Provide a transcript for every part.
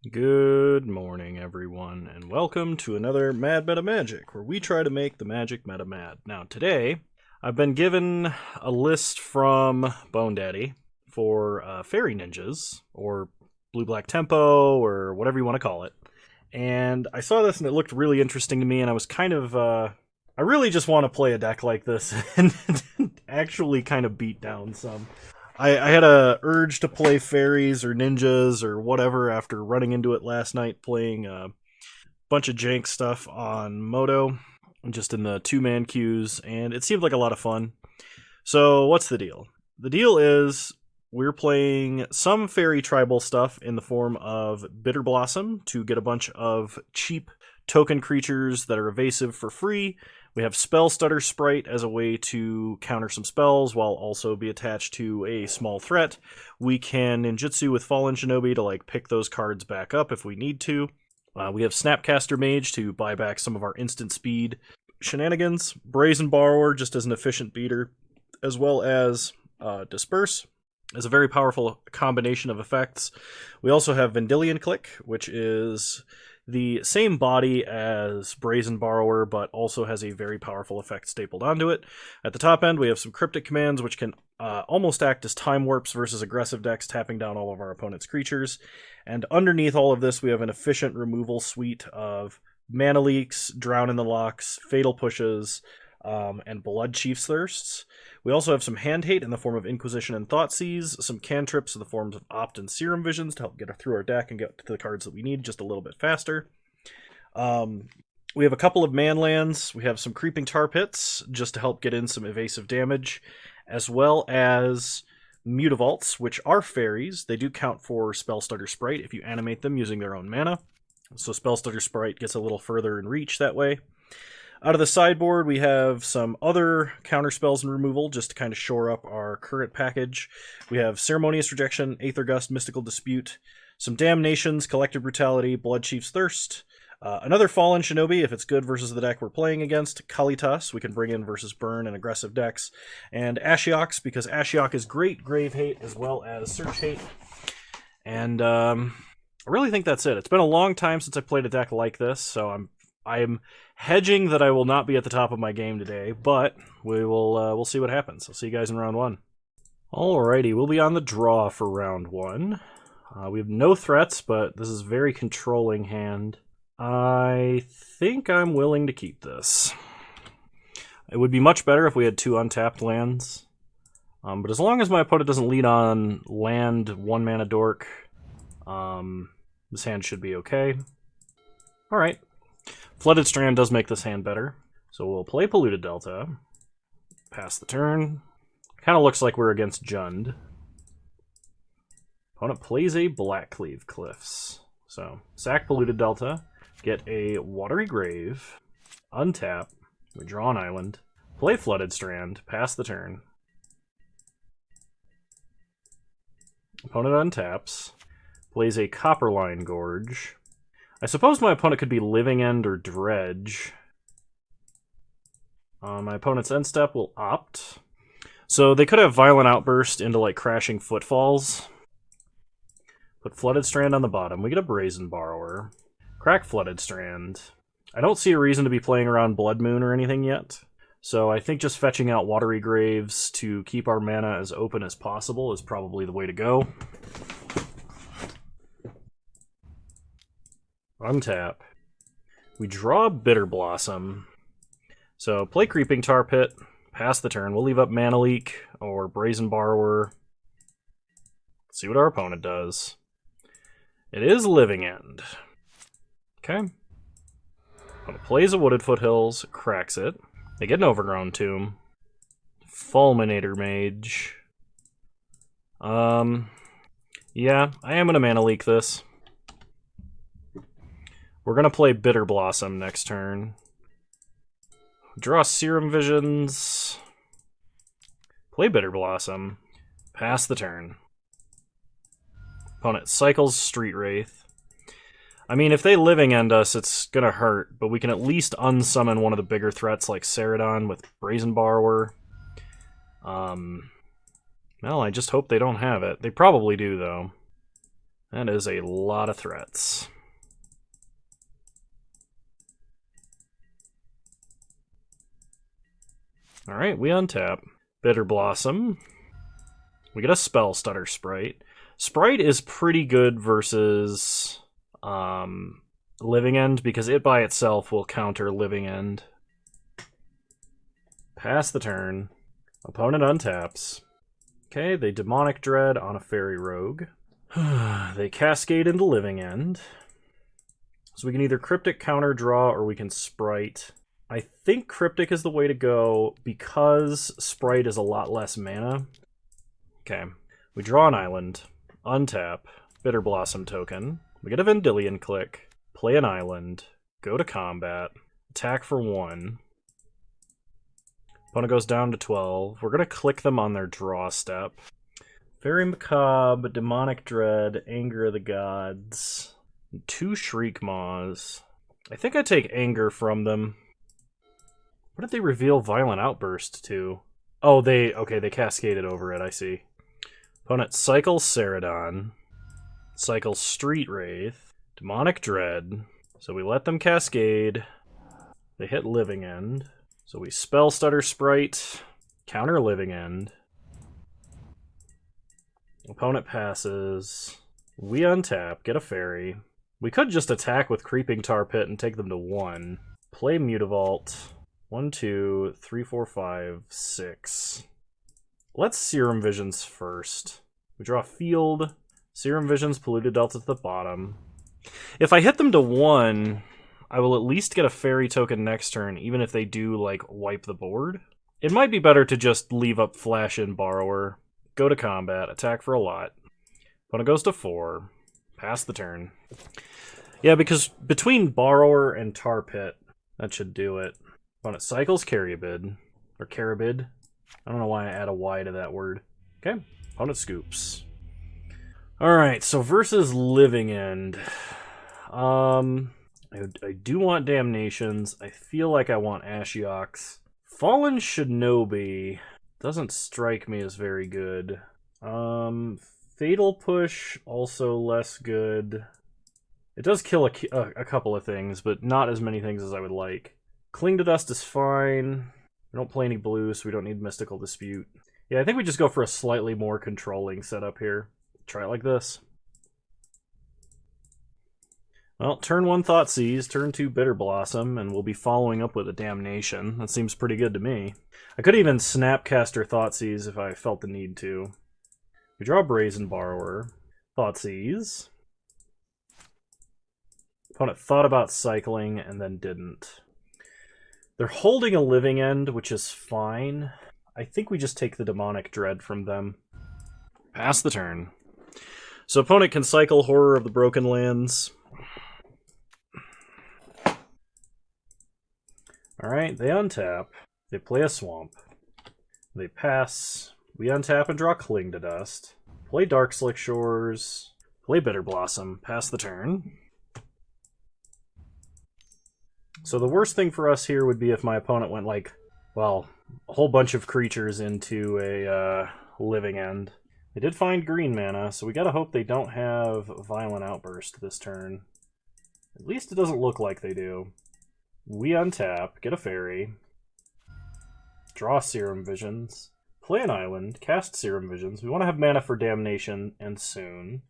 Good morning, everyone, and welcome to another Mad Meta Magic, where we try to make the magic meta mad. Now, today, I've been given a list from Bone Daddy for fairy ninjas, or blue-black tempo, or whatever you want to call it. And I saw this and it looked really interesting to me, and I was kind of, I really just want to play a deck like this and actually kind of beat down some. I had a urge to play fairies or ninjas or whatever after running into it last night playing a bunch of jank stuff on Moto, just in the two-man queues, and it seemed like a lot of fun. So what's the deal? The deal is we're playing some fairy tribal stuff in the form of Bitter Blossom to get a bunch of cheap token creatures that are evasive for free. We have Spell Stutter Sprite as a way to counter some spells while also be attached to a small threat. We can ninjutsu with Fallen Shinobi to pick those cards back up if we need to. We have Snapcaster Mage to buy back some of our instant speed shenanigans. Brazen Borrower just as an efficient beater, as well as Disperse as a very powerful combination of effects. We also have Vendilion Click, which is the same body as Brazen Borrower, but also has a very powerful effect stapled onto it. At the top end, we have some Cryptic Commands, which can almost act as Time Warps versus aggressive decks, tapping down all of our opponent's creatures. And underneath all of this, we have an efficient removal suite of Mana Leaks, Drown in the Locks, Fatal Pushes, and Blood Chief's Thirsts. We also have some hand hate in the form of Inquisition and Thoughtseize, some cantrips in the forms of Opt and Serum Visions to help get through our deck and get to the cards that we need just a little bit faster. We have a couple of man lands. We have some Creeping Tar Pits just to help get in some evasive damage, as well as Mutavaults, which are fairies. They do count for Spellstutter Sprite if you animate them using their own mana. So Spellstutter Sprite gets a little further in reach that way. Out of the sideboard, we have some other counter spells and removal just to kind of shore up our current package. We have Ceremonious Rejection, Aether Gust, Mystical Dispute, some Damnations, Collective Brutality, Blood Chief's Thirst, another Fallen Shinobi if it's good versus the deck we're playing against, Kalitas we can bring in versus Burn and aggressive decks, and Ashiox because Ashiok is great Grave Hate as well as Search Hate. And I really think that's it. It's been a long time since I played a deck like this, so I'm hedging that I will not be at the top of my game today, but we'll see what happens. I'll see you guys in round one. Alrighty, we'll be on the draw for round one. We have no threats, but this is a very controlling hand. I think I'm willing to keep this. It would be much better if we had two untapped lands. But as long as my opponent doesn't lead on land 1-mana dork, this hand should be okay. Alright. Flooded Strand does make this hand better. So we'll play Polluted Delta. Pass the turn. Kind of looks like we're against Jund. Opponent plays a Blackcleave Cliffs. So, sack Polluted Delta. Get a Watery Grave. Untap. We draw an island. Play Flooded Strand. Pass the turn. Opponent untaps. Plays a Copperline Gorge. I suppose my opponent could be Living End or Dredge. My opponent's end step will opt. So they could have Violent Outburst into Crashing Footfalls. Put Flooded Strand on the bottom. We get a Brazen Borrower. Crack Flooded Strand. I don't see a reason to be playing around Blood Moon or anything yet. So I think just fetching out Watery Graves to keep our mana as open as possible is probably the way to go. Untap. We draw Bitter Blossom. So play Creeping Tar Pit, pass the turn. We'll leave up Mana Leak or Brazen Borrower. See what our opponent does. It is Living End. Okay. Opponent plays a Wooded Foothills, cracks it. They get an Overgrown Tomb. Fulminator Mage. Yeah, I am gonna Mana Leak this. We're going to play Bitter Blossom next turn. Draw Serum Visions. Play Bitter Blossom. Pass the turn. Opponent cycles Street Wraith. I mean, if they Living End us, it's going to hurt, but we can at least unsummon one of the bigger threats like Ceridon with Brazen Borrower. Well, I just hope they don't have it. They probably do, though. That is a lot of threats. Alright, we untap. Bitter Blossom. We get a Spell Stutter Sprite. Sprite is pretty good versus Living End, because it by itself will counter Living End. Pass the turn. Opponent untaps. Okay, they Demonic Dread on a Fairy Rogue. They Cascade into Living End. So we can either Cryptic counter draw or we can Sprite. I think Cryptic is the way to go because Sprite is a lot less mana. Okay, we draw an island, untap, Bitter Blossom token. We get a Vendilion click, play an island, go to combat, attack for 1. Opponent goes down to 12. We're going to click them on their draw step. Fairy Macabre, Demonic Dread, Anger of the Gods, 2 Shriek Maws. I think I take Anger from them. What did they reveal Violent Outburst to? Oh, they cascaded over it, I see. Opponent cycles Ceradon, cycles Street Wraith, Demonic Dread. So we let them cascade. They hit Living End. So we Spell Stutter Sprite, counter Living End. Opponent passes. We untap, get a fairy. We could just attack with Creeping Tar Pit and take them to 1. Play Mutavault. 1, 2, 3, 4, 5, 6. Let's Serum Visions first. We draw Field. Serum Visions, Polluted Delta to the bottom. If I hit them to 1, I will at least get a fairy token next turn, even if they do, like, wipe the board. It might be better to just leave up Flash in Borrower. Go to combat, attack for a lot. Opponent goes to 4. Pass the turn. Yeah, because between Borrower and Tar Pit, that should do it. Opponent cycles Caribid. Or Caribid. I don't know why I add a Y to that word. Okay. Opponent scoops. Alright, so versus Living End. I do want Damnations. I feel like I want Ashioks. Fallen Shinobi doesn't strike me as very good. Fatal Push, also less good. It does kill a couple of things, but not as many things as I would like. Cling to Dust is fine. We don't play any blue, so we don't need Mystical Dispute. Yeah, I think we just go for a slightly more controlling setup here. Try it like this. Well, turn 1 Thoughtseize, turn 2 Bitter Blossom, and we'll be following up with a Damnation. That seems pretty good to me. I could even Snapcaster Thoughtseize if I felt the need to. We draw Brazen Borrower. Thoughtseize. Opponent thought about cycling and then didn't. They're holding a Living End, which is fine. I think we just take the Demonic Dread from them. Pass the turn. So opponent can cycle Horror of the Broken Lands. Alright, they untap. They play a Swamp. They pass. We untap and draw Cling to Dust. Play Dark Slick Shores. Play Bitter Blossom. Pass the turn. So the worst thing for us here would be if my opponent went like, well, a whole bunch of creatures into a Living End. They did find green mana, so we gotta hope they don't have Violent Outburst this turn. At least it doesn't look like they do. We untap, get a fairy, draw Serum Visions, play an island, cast Serum Visions. We want to have mana for Damnation, and soon.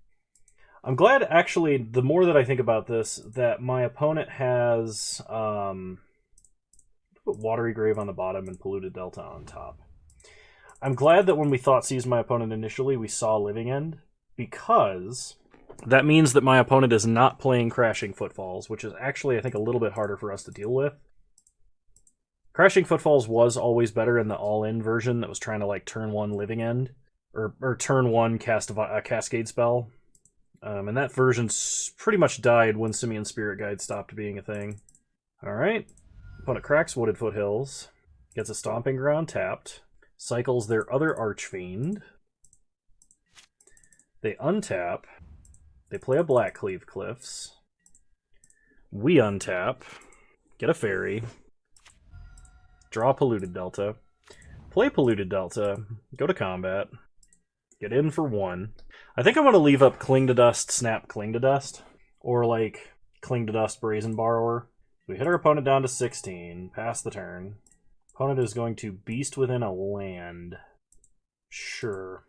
I'm glad, actually, the more that I think about this, that my opponent has put Watery Grave on the bottom and Polluted Delta on top. I'm glad that when we Thoughtseize my opponent initially, we saw Living End, because that means that my opponent is not playing Crashing Footfalls, which is actually, I think, a little bit harder for us to deal with. Crashing Footfalls was always better in the all-in version that was trying to, like, turn 1 Living End, or turn 1 cast a Cascade spell. And that version pretty much died when Simian Spirit Guide stopped being a thing. Alright. Opponent cracks Wooded Foothills. Gets a Stomping Ground tapped. Cycles their other Archfiend. They untap. They play a Blackcleave Cliffs. We untap. Get a fairy. Draw Polluted Delta. Play Polluted Delta. Go to combat. Get in for 1. I think I'm going to leave up Cling to Dust, Snap, Cling to Dust. Or like Cling to Dust, Brazen Borrower. We hit our opponent down to 16. Pass the turn. Opponent is going to Beast Within a land. Sure.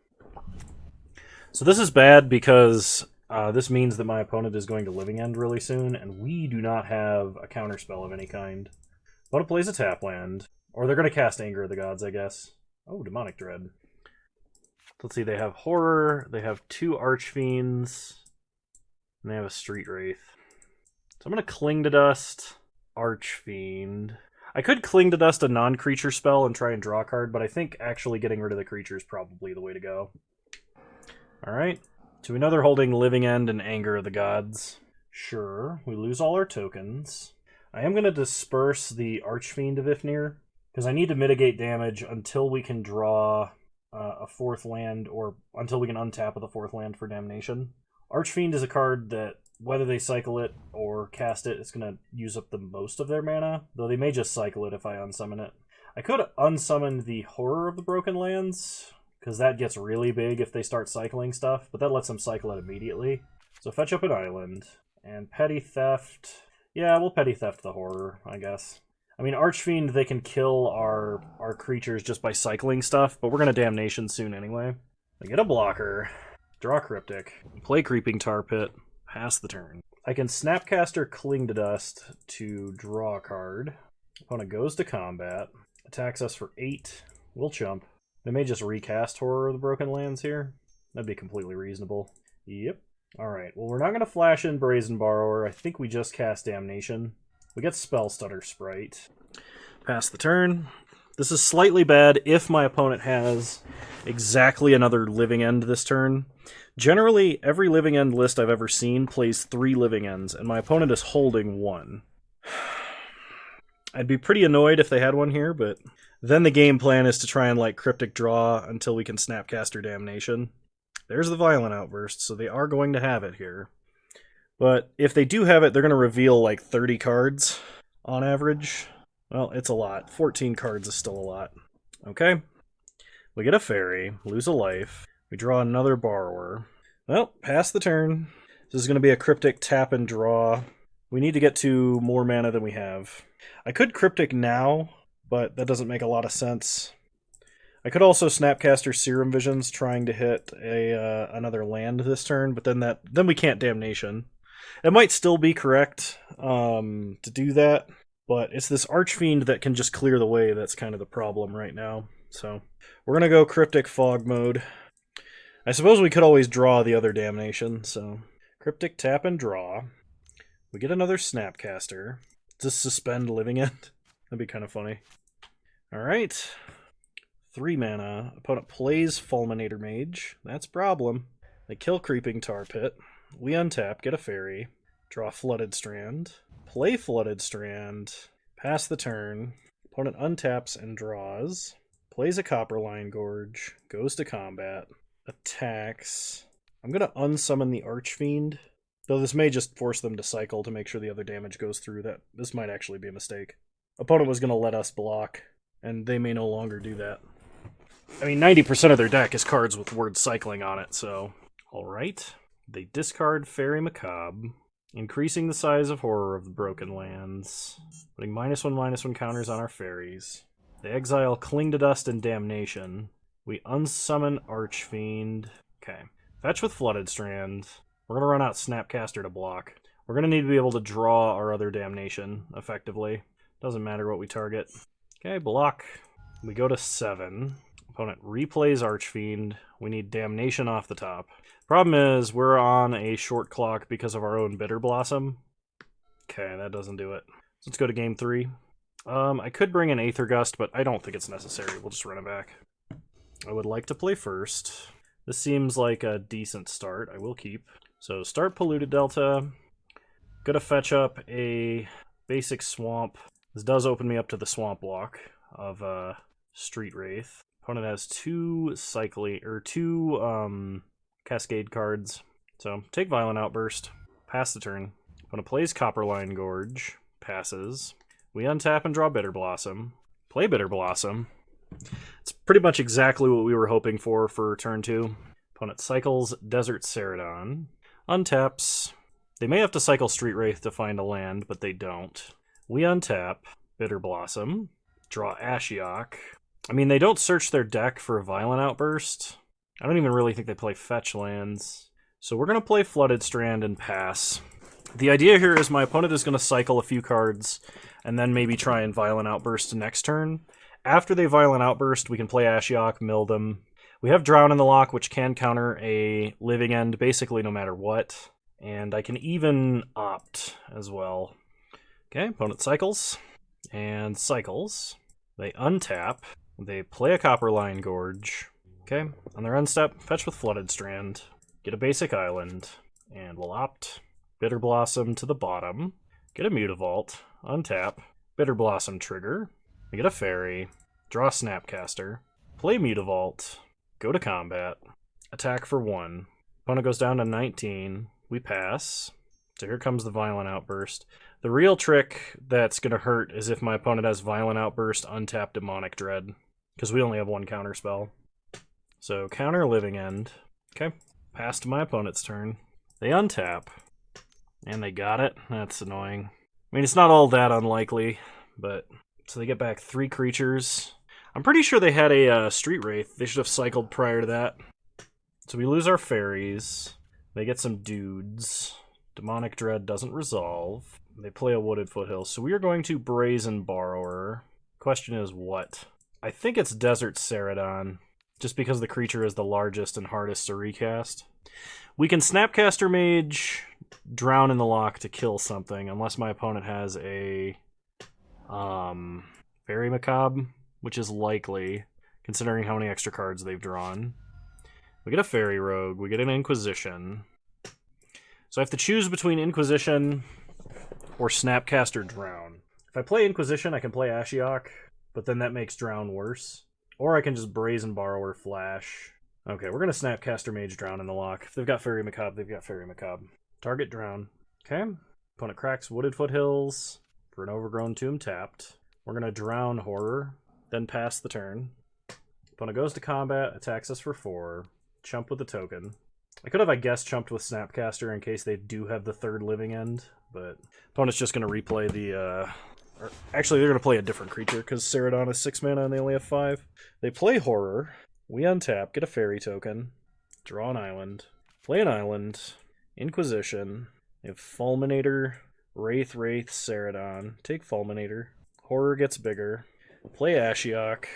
So this is bad because this means that my opponent is going to Living End really soon, and we do not have a counterspell of any kind. Opponent plays a tap land. Or they're going to cast Anger of the Gods, I guess. Oh, Demonic Dread. Let's see, they have Horror, they have 2 Archfiends, and they have a Street Wraith. So I'm going to Cling to Dust, Archfiend. I could Cling to Dust a non-creature spell and try and draw a card, but I think actually getting rid of the creature is probably the way to go. Alright, to another holding Living End and Anger of the Gods. Sure, we lose all our tokens. I am going to disperse the Archfiend of Ifnir, because I need to mitigate damage until we can draw a 4th land, or until we can untap with a 4th land for Damnation. Archfiend is a card that, whether they cycle it or cast it, it's going to use up the most of their mana, though they may just cycle it if I unsummon it. I could unsummon the Horror of the Broken Lands, because that gets really big if they start cycling stuff, but that lets them cycle it immediately. So fetch up an island, and Petty Theft. Yeah, we'll Petty Theft the Horror, I guess. I mean, Archfiend, they can kill our creatures just by cycling stuff, but we're going to Damnation soon anyway. I get a blocker, draw Cryptic, play Creeping Tar Pit, pass the turn. I can Snapcaster Cling to Dust to draw a card. Opponent goes to combat, attacks us for 8, we'll chump. They may just recast Horror of the Broken Lands here. That'd be completely reasonable. Yep. Alright, well, we're not going to flash in Brazen Borrower. I think we just cast Damnation. We get Spell Stutter Sprite. Pass the turn. This is slightly bad if my opponent has exactly another Living End this turn. Generally, every Living End list I've ever seen plays 3 Living Ends, and my opponent is holding 1. I'd be pretty annoyed if they had one here, but then the game plan is to try and like Cryptic Draw until we can Snapcaster Damnation. There's the Violent Outburst, so they are going to have it here. But if they do have it, they're going to reveal like 30 cards on average. Well, it's a lot. 14 cards is still a lot. Okay. We get a Fairy, lose a life. We draw another Borrower. Well, pass the turn. This is going to be a Cryptic tap and draw. We need to get to more mana than we have. I could Cryptic now, but that doesn't make a lot of sense. I could also Snapcaster Serum Visions, trying to hit another land this turn, but then we can't Damnation. It might still be correct to do that, but it's this Archfiend that can just clear the way that's kind of the problem right now. So we're going to go Cryptic Fog mode. I suppose we could always draw the other Damnation, so Cryptic tap and draw. We get another Snapcaster. Just suspend Living End. That'd be kind of funny. Alright. 3 mana. Opponent plays Fulminator Mage. That's a problem. They kill Creeping Tar Pit. We untap, get a Fairy. Draw Flooded Strand. Play Flooded Strand. Pass the turn. Opponent untaps and draws. Plays a Copperline Gorge. Goes to combat. Attacks. I'm going to unsummon the Archfiend. Though this may just force them to cycle to make sure the other damage goes through. This might actually be a mistake. Opponent was going to let us block, and they may no longer do that. I mean, 90% of their deck is cards with word cycling on it, so... Alright. They discard Fairy Macabre, increasing the size of Horror of the Broken Lands, putting -1/-1 counters on our Fairies. They exile Cling to Dust and Damnation. We unsummon Archfiend. Okay. Fetch with Flooded Strand. We're going to run out Snapcaster to block. We're going to need to be able to draw our other Damnation, effectively. Doesn't matter what we target. Okay, block. We go to 7. Opponent replays Archfiend. We need Damnation off the top. Problem is, we're on a short clock because of our own Bitter Blossom. Okay, that doesn't do it. Let's go to game 3. I could bring an Aether Gust, but I don't think it's necessary. We'll just run it back. I would like to play first. This seems like a decent start. I will keep. So start Polluted Delta. Gonna fetch up a basic Swamp. This does open me up to the Swamp block of Street Wraith. Opponent has 2 Cascade cards. So take Violent Outburst. Pass the turn. Opponent plays Copperline Gorge. Passes. We untap and draw Bitter Blossom. Play Bitter Blossom. It's pretty much exactly what we were hoping for turn 2. Opponent cycles Desert Ceradon. Untaps. They may have to cycle Street Wraith to find a land, but they don't. We untap Bitter Blossom. Draw Ashiok. I mean, they don't search their deck for a Violent Outburst. I don't even really think they play fetch lands. So we're going to play Flooded Strand and pass. The idea here is my opponent is going to cycle a few cards and then maybe try and Violent Outburst next turn. After they Violent Outburst, we can play Ashiok, mill them. We have Drown in the lock, which can counter a Living End basically no matter what. And I can even opt as well. Okay, opponent cycles. And cycles. They untap. They play a Copperline Gorge. Okay, on their end step, fetch with Flooded Strand. Get a basic island. And we'll opt Bitter Blossom to the bottom. Get a Mutavault. Untap. Bitter Blossom trigger. We get a Fairy. Draw Snapcaster. Play Mutavault. Go to combat. Attack for 1. Opponent goes down to 19. We pass. So here comes the Violent Outburst. The real trick that's going to hurt is if my opponent has Violent Outburst, untap Demonic Dread. Because we only have one counter spell. So counter Living End. Okay. Pass to my opponent's turn. They untap. And they got it. That's annoying. I mean, it's not all that unlikely, but... So they get back 3 creatures. I'm pretty sure they had a Street Wraith. They should have cycled prior to that. So we lose our Fairies. They get some dudes. Demonic Dread doesn't resolve. They play a Wooded Foothills. So we are going to Brazen Borrower. Question is what? I think it's Desert Ceradon, just because the creature is the largest and hardest to recast. We can Snapcaster Mage, Drown in the Lock to kill something, unless my opponent has a Fairy Macabre, which is likely, considering how many extra cards they've drawn. We get a Fairy Rogue, we get an Inquisition. So I have to choose between Inquisition or Snapcaster Drown. If I play Inquisition, I can play Ashiok, but then that makes Drown worse. Or I can just Brazen Borrower Flash. Okay, we're going to Snapcaster Mage Drown in the lock. If they've got Fairy Macabre, they've got Fairy Macabre. Target Drown. Okay. Opponent cracks Wooded Foothills for an Overgrown Tomb tapped. We're going to Drown Horror, then pass the turn. Opponent goes to combat, attacks us for 4. Chump with the token. I could have, I guess, chumped with Snapcaster in case they do have the 3rd Living End, but opponent's just going to replay the... Actually, they're going to play a different creature because Ceradon is 6 mana and they only have 5. They play Horror. We untap, get a Fairy token, draw an island, play an island, Inquisition, they have Fulminator, Wraith, Ceradon, take Fulminator, Horror gets bigger, play Ashiok,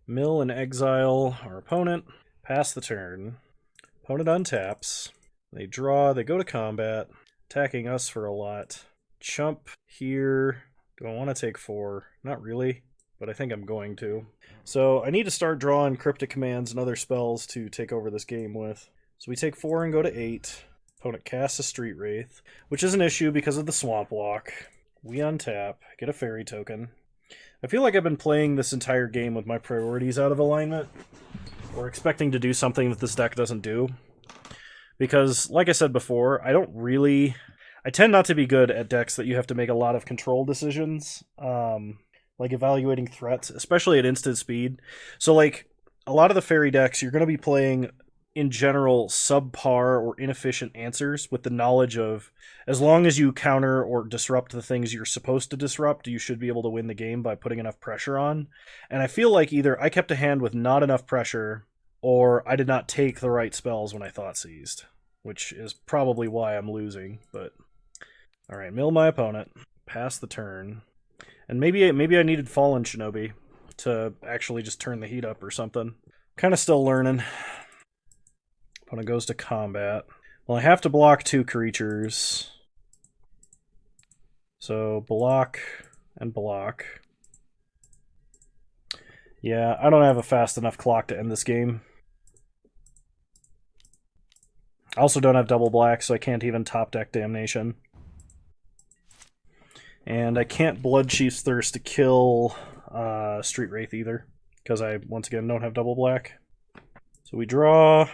mill and exile our opponent, pass the turn, opponent untaps, they draw, they go to combat, attacking us for a lot, chump here, do I want to take 4? Not really, but I think I'm going to. So I need to start drawing Cryptic Commands and other spells to take over this game with. So we take 4 and go to 8. Opponent casts a Street Wraith, which is an issue because of the Swamp Walk. We untap, get a Fairy token. I feel like I've been playing this entire game with my priorities out of alignment, or expecting to do something that this deck doesn't do. Because, like I said before, I tend not to be good at decks that you have to make a lot of control decisions. Like evaluating threats, especially at instant speed. So like a lot of the fairy decks, you're going to be playing in general subpar or inefficient answers with the knowledge of as long as you counter or disrupt the things you're supposed to disrupt, you should be able to win the game by putting enough pressure on. And I feel like either I kept a hand with not enough pressure or I did not take the right spells when I thought seized, which is probably why I'm losing. But all right, mill my opponent, pass the turn. And maybe I needed Fallen Shinobi to actually just turn the heat up or something. Kind of still learning. Opponent goes to combat. Well, I have to block 2 creatures. So block and block. Yeah, I don't have a fast enough clock to end this game. I also don't have double black, so I can't even top deck Damnation. And I can't Bloodchief's Thirst to kill Street Wraith either, because I, once again, don't have double black. So we draw,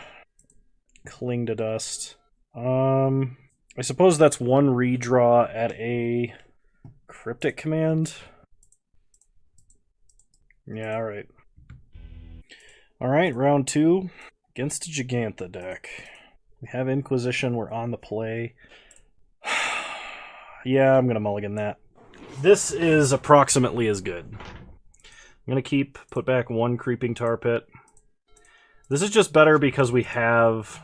Cling to Dust. I suppose that's 1 redraw at a Cryptic Command. Yeah, alright. Alright, round 2. Against a Gigantha deck. We have Inquisition, we're on the play. Yeah, I'm going to mulligan that. This is approximately as good. I'm going to put back one Creeping Tar Pit. This is just better because we have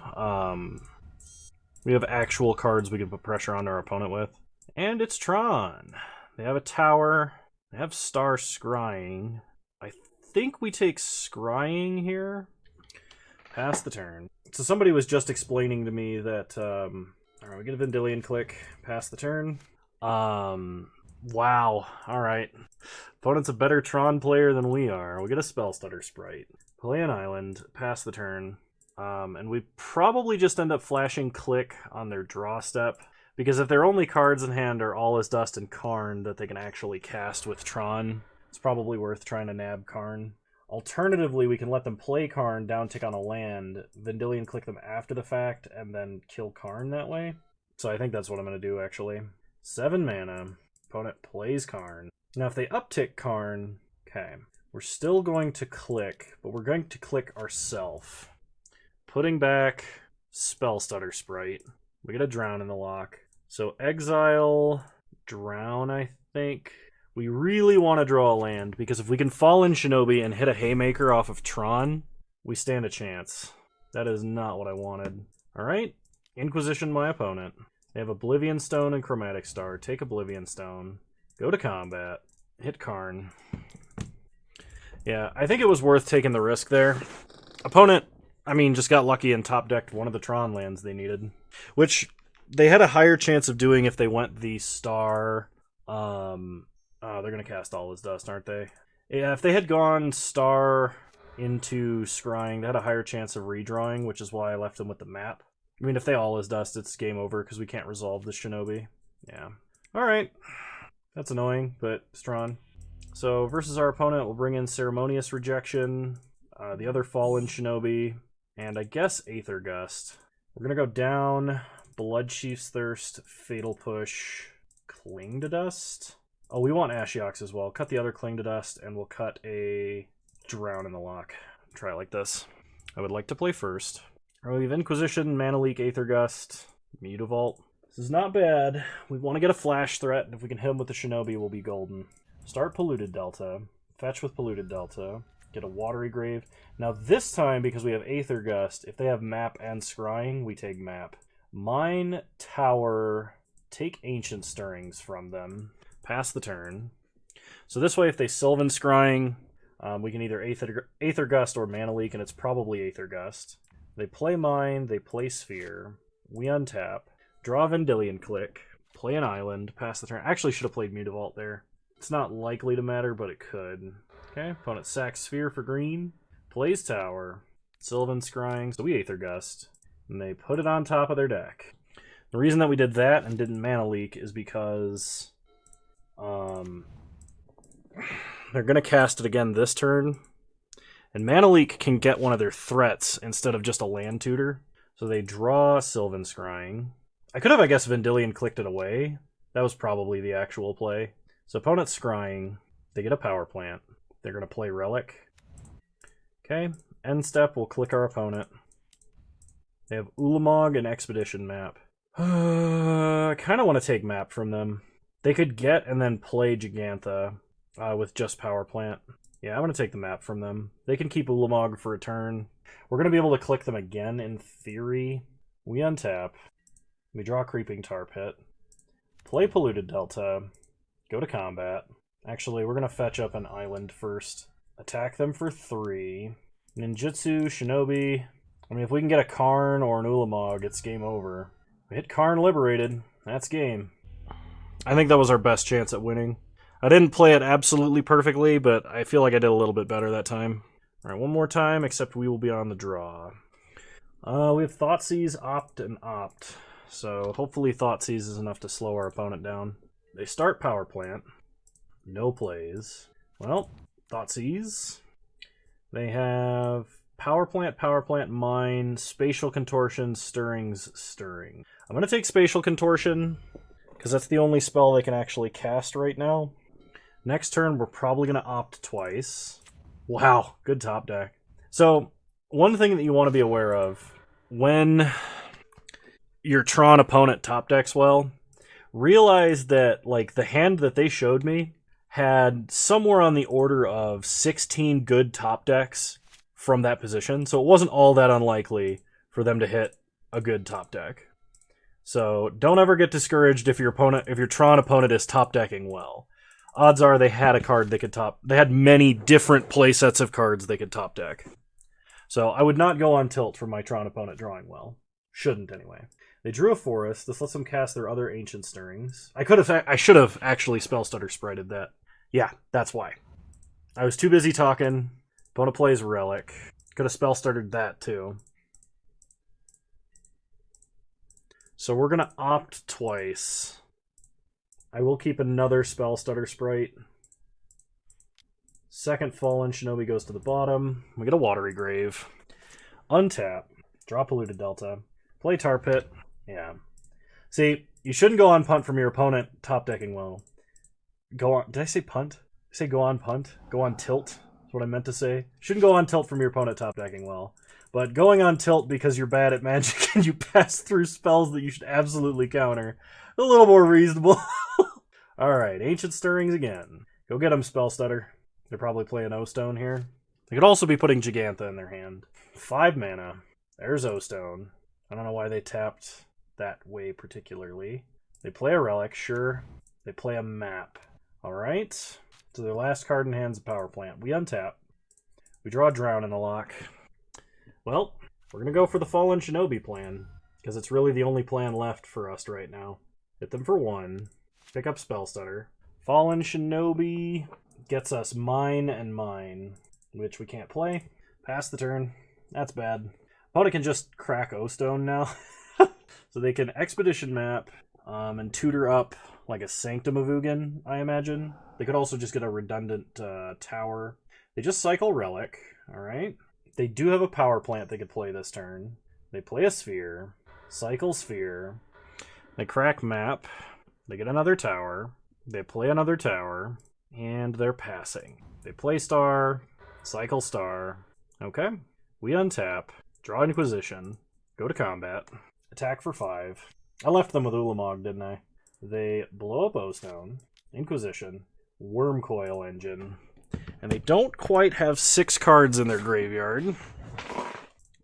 actual cards we can put pressure on our opponent with. And it's Tron. They have a tower. They have Star Scrying. I think we take Scrying here. Pass the turn. So somebody was just explaining to me that, alright, we get a Vendilion Click, pass the turn. Wow, alright. Opponent's a better Tron player than we are. We get a Spell Stutter Sprite. Play an island, pass the turn. And we probably just end up flashing Click on their draw step. Because if their only cards in hand are All Is Dust and Karn that they can actually cast with Tron, it's probably worth trying to nab Karn. Alternatively, we can let them play Karn, down tick on a land, Vendilion Click them after the fact, and then kill Karn that way. So I think that's what I'm going to do, actually. 7 mana. Opponent plays Karn. Now, if they uptick Karn, okay, we're still going to click, but we're going to click ourself. Putting back Spell Stutter Sprite. We get a Drown in the lock. So exile, Drown, I think. We really want to draw a land, because if we can fall in Shinobi and hit a Haymaker off of Tron, we stand a chance. That is not what I wanted. Alright, Inquisition my opponent. They have Oblivion Stone and Chromatic Star. Take Oblivion Stone. Go to combat. Hit Karn. Yeah, I think it was worth taking the risk there. Opponent, just got lucky and top-decked one of the Tron lands they needed. Which they had a higher chance of doing if they went the Star... they're going to cast All Is Dust, aren't they? Yeah, if they had gone Star into Scrying, they had a higher chance of redrawing, which is why I left them with the map. If they All Is Dust, it's game over because we can't resolve the Shinobi. Yeah. Alright. That's annoying, but Strong. So, versus our opponent, we'll bring in Ceremonious Rejection, the other Fallen Shinobi, and I guess Aether Gust. We're going to go down, Bloodchief's Thirst, Fatal Push, Cling to Dust. Oh, we want Ashiok as well. Cut the other Cling to Dust, and we'll cut a Drown in the lock. Try it like this. I would like to play first. We have Inquisition, Mana Leak, Aether Gust, Mutavault. This is not bad. We want to get a flash threat, and if we can hit him with the Shinobi, we'll be golden. Start Polluted Delta. Fetch with Polluted Delta. Get a Watery Grave. Now this time, because we have Aether Gust, if they have Map and Scrying, we take Map. Mine Tower. Take Ancient Stirrings from them. Pass the turn. So this way, if they Sylvan Scrying, we can either Aether Gust or Mana Leak, and it's probably Aether Gust. They play Mine, they play Sphere. We untap. Draw Vendilion Click. Play an island. Pass the turn. Actually should have played Mutavault there. It's not likely to matter, but it could. Okay, opponent sacks Sphere for green. Plays Tower. Sylvan Scrying. So we Aether Gust. And they put it on top of their deck. The reason that we did that and didn't Mana Leak is because... they're going to cast it again this turn. And Mana Leak can get one of their threats instead of just a land tutor. So they draw Sylvan Scrying. I could have, I guess, Vendilion clicked it away. That was probably the actual play. So opponent's Scrying. They get a Power Plant. They're going to play Relic. Okay. End step, we'll click our opponent. They have Ulamog and Expedition Map. I kind of want to take Map from them. They could get and then play Gigantha with just Power Plant. Yeah, I'm going to take the Map from them. They can keep Ulamog for a turn. We're going to be able to click them again in theory. We untap. We draw Creeping Tar Pit. Play Polluted Delta. Go to combat. Actually, we're going to fetch up an island first. Attack them for 3. Ninjutsu, Shinobi. If we can get a Karn or an Ulamog, it's game over. We hit Karn Liberated. That's game. I think that was our best chance at winning. I didn't play it absolutely perfectly, but I feel like I did a little bit better that time. Alright, one more time, except we will be on the draw. We have Thoughtseize, Opt, and Opt. So hopefully Thoughtseize is enough to slow our opponent down. They start Power Plant. No plays. Well, Thoughtseize. They have Power Plant, Mine, Spatial Contortion, Stirrings, Stirring. I'm going to take Spatial Contortion, because that's the only spell they can actually cast right now. Next turn, we're probably going to Opt twice. Wow, good top deck. So, one thing that you want to be aware of when your Tron opponent top decks well, realize that like the hand that they showed me had somewhere on the order of 16 good top decks from that position, so it wasn't all that unlikely for them to hit a good top deck. So don't ever get discouraged if your Tron opponent is top decking well. Odds are they had a card they could top. They had many different play sets of cards they could top deck. So I would not go on tilt for my Tron opponent drawing well. Shouldn't anyway. They drew a forest. This lets them cast their other ancient stirrings. I should have actually spell stutter sprited that. Yeah, that's why. I was too busy talking. Opponent plays relic. Could have spell stuttered that too. So we're gonna opt twice. I will keep another spell stutter sprite. Second Fallen Shinobi goes to the bottom. We get a Watery Grave. Untap. Draw Polluted Delta. Play Tar Pit. Yeah. See, you shouldn't go on punt from your opponent top decking well. Go on. Did I say punt? Did I say go on punt? Go on tilt? That's what I meant to say. Shouldn't go on tilt from your opponent top decking well. But going on tilt because you're bad at Magic and you pass through spells that you should absolutely counter, a little more reasonable. Alright, Ancient Stirrings again. Go get them, Spell Stutter. They're probably playing O-Stone here. They could also be putting Gigantha in their hand. 5 mana. There's O-Stone. I don't know why they tapped that way particularly. They play a Relic, sure. They play a Map. Alright. So their last card in hand's a Power Plant. We untap. We draw a Drown in the lock. Well, we're going to go for the Fallen Shinobi plan, because it's really the only plan left for us right now. Hit them for 1. Pick up Spell Stutter. Fallen Shinobi gets us Mine and Mine, which we can't play. Pass the turn. That's bad. Opponent can just crack O-Stone now. So they can Expedition Map and tutor up like a Sanctum of Ugin, I imagine. They could also just get a redundant tower. They just cycle Relic, alright? They do have a Power Plant they could play this turn. They play a Sphere. Cycle Sphere. They crack Map. They get another tower. They play another tower. And they're passing. They play Star. Cycle Star. Okay. We untap. Draw Inquisition. Go to combat. Attack for 5. I left them with Ulamog, didn't I? They blow up O-Stone. Inquisition. Wormcoil Engine. And they don't quite have 6 cards in their graveyard.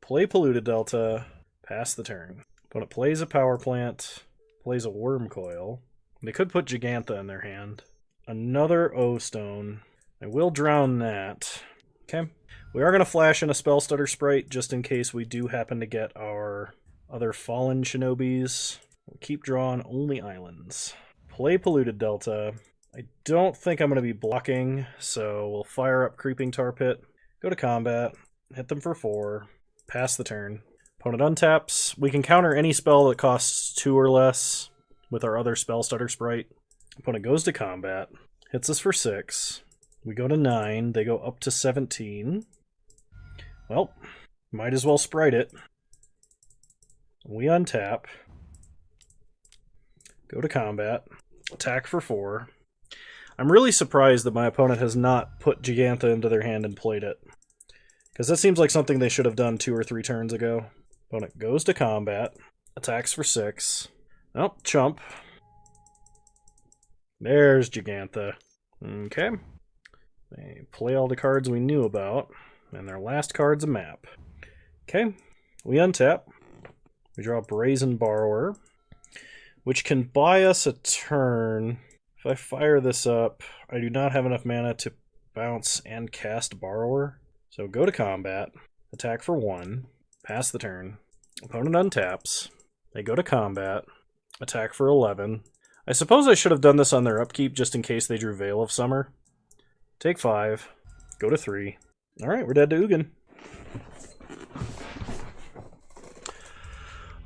Play Polluted Delta. Pass the turn. Opponent plays a Power Plant. Plays a Wormcoil. They could put Gigantha in their hand. Another O-Stone. I will drown that. Okay. We are going to flash in a Spell Stutter Sprite just in case we do happen to get our other Fallen Shinobis. We'll keep drawing only islands. Play Polluted Delta. I don't think I'm going to be blocking, so we'll fire up Creeping Tar Pit. Go to combat. Hit them for 4. Pass the turn. Opponent untaps. We can counter any spell that costs 2 or less with our other Spell Stutter Sprite. Opponent goes to combat. Hits us for 6. We go to 9. They go up to 17. Well, might as well sprite it. We untap. Go to combat. Attack for 4. I'm really surprised that my opponent has not put Gigantha into their hand and played it. Because that seems like something they should have done 2 or 3 turns ago. Opponent goes to combat. Attacks for 6. Oh, chump. There's Gigantha. Okay. They play all the cards we knew about. And their last card's a map. Okay. We untap. We draw Brazen Borrower, which can buy us a turn. If I fire this up, I do not have enough mana to bounce and cast Borrower. So go to combat, attack for 1, pass the turn. Opponent untaps. They go to combat, attack for 11. I suppose I should have done this on their upkeep just in case they drew Veil of Summer. Take 5, go to 3. Alright, we're dead to Ugin.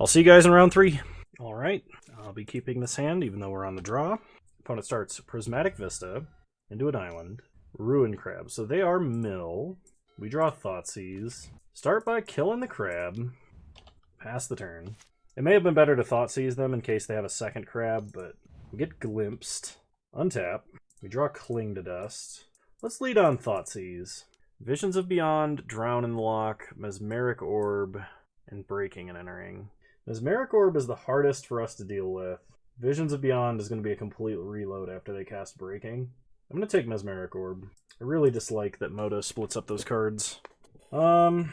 I'll see you guys in round 3. Alright, I'll be keeping this hand even though we're on the draw. Opponent starts Prismatic Vista into an island. Ruin Crab. So they are mill. We draw Thoughtseize. Start by killing the crab. Pass the turn. It may have been better to Thoughtseize them in case they have a second crab, but we get glimpsed. Untap. We draw Cling to Dust. Let's lead on Thoughtseize. Visions of Beyond, Drown in the Loch, Mesmeric Orb, and Breaking and Entering. Mesmeric Orb is the hardest for us to deal with. Visions of Beyond is going to be a complete reload after they cast Breaking. I'm going to take Mesmeric Orb. I really dislike that Moto splits up those cards. I'm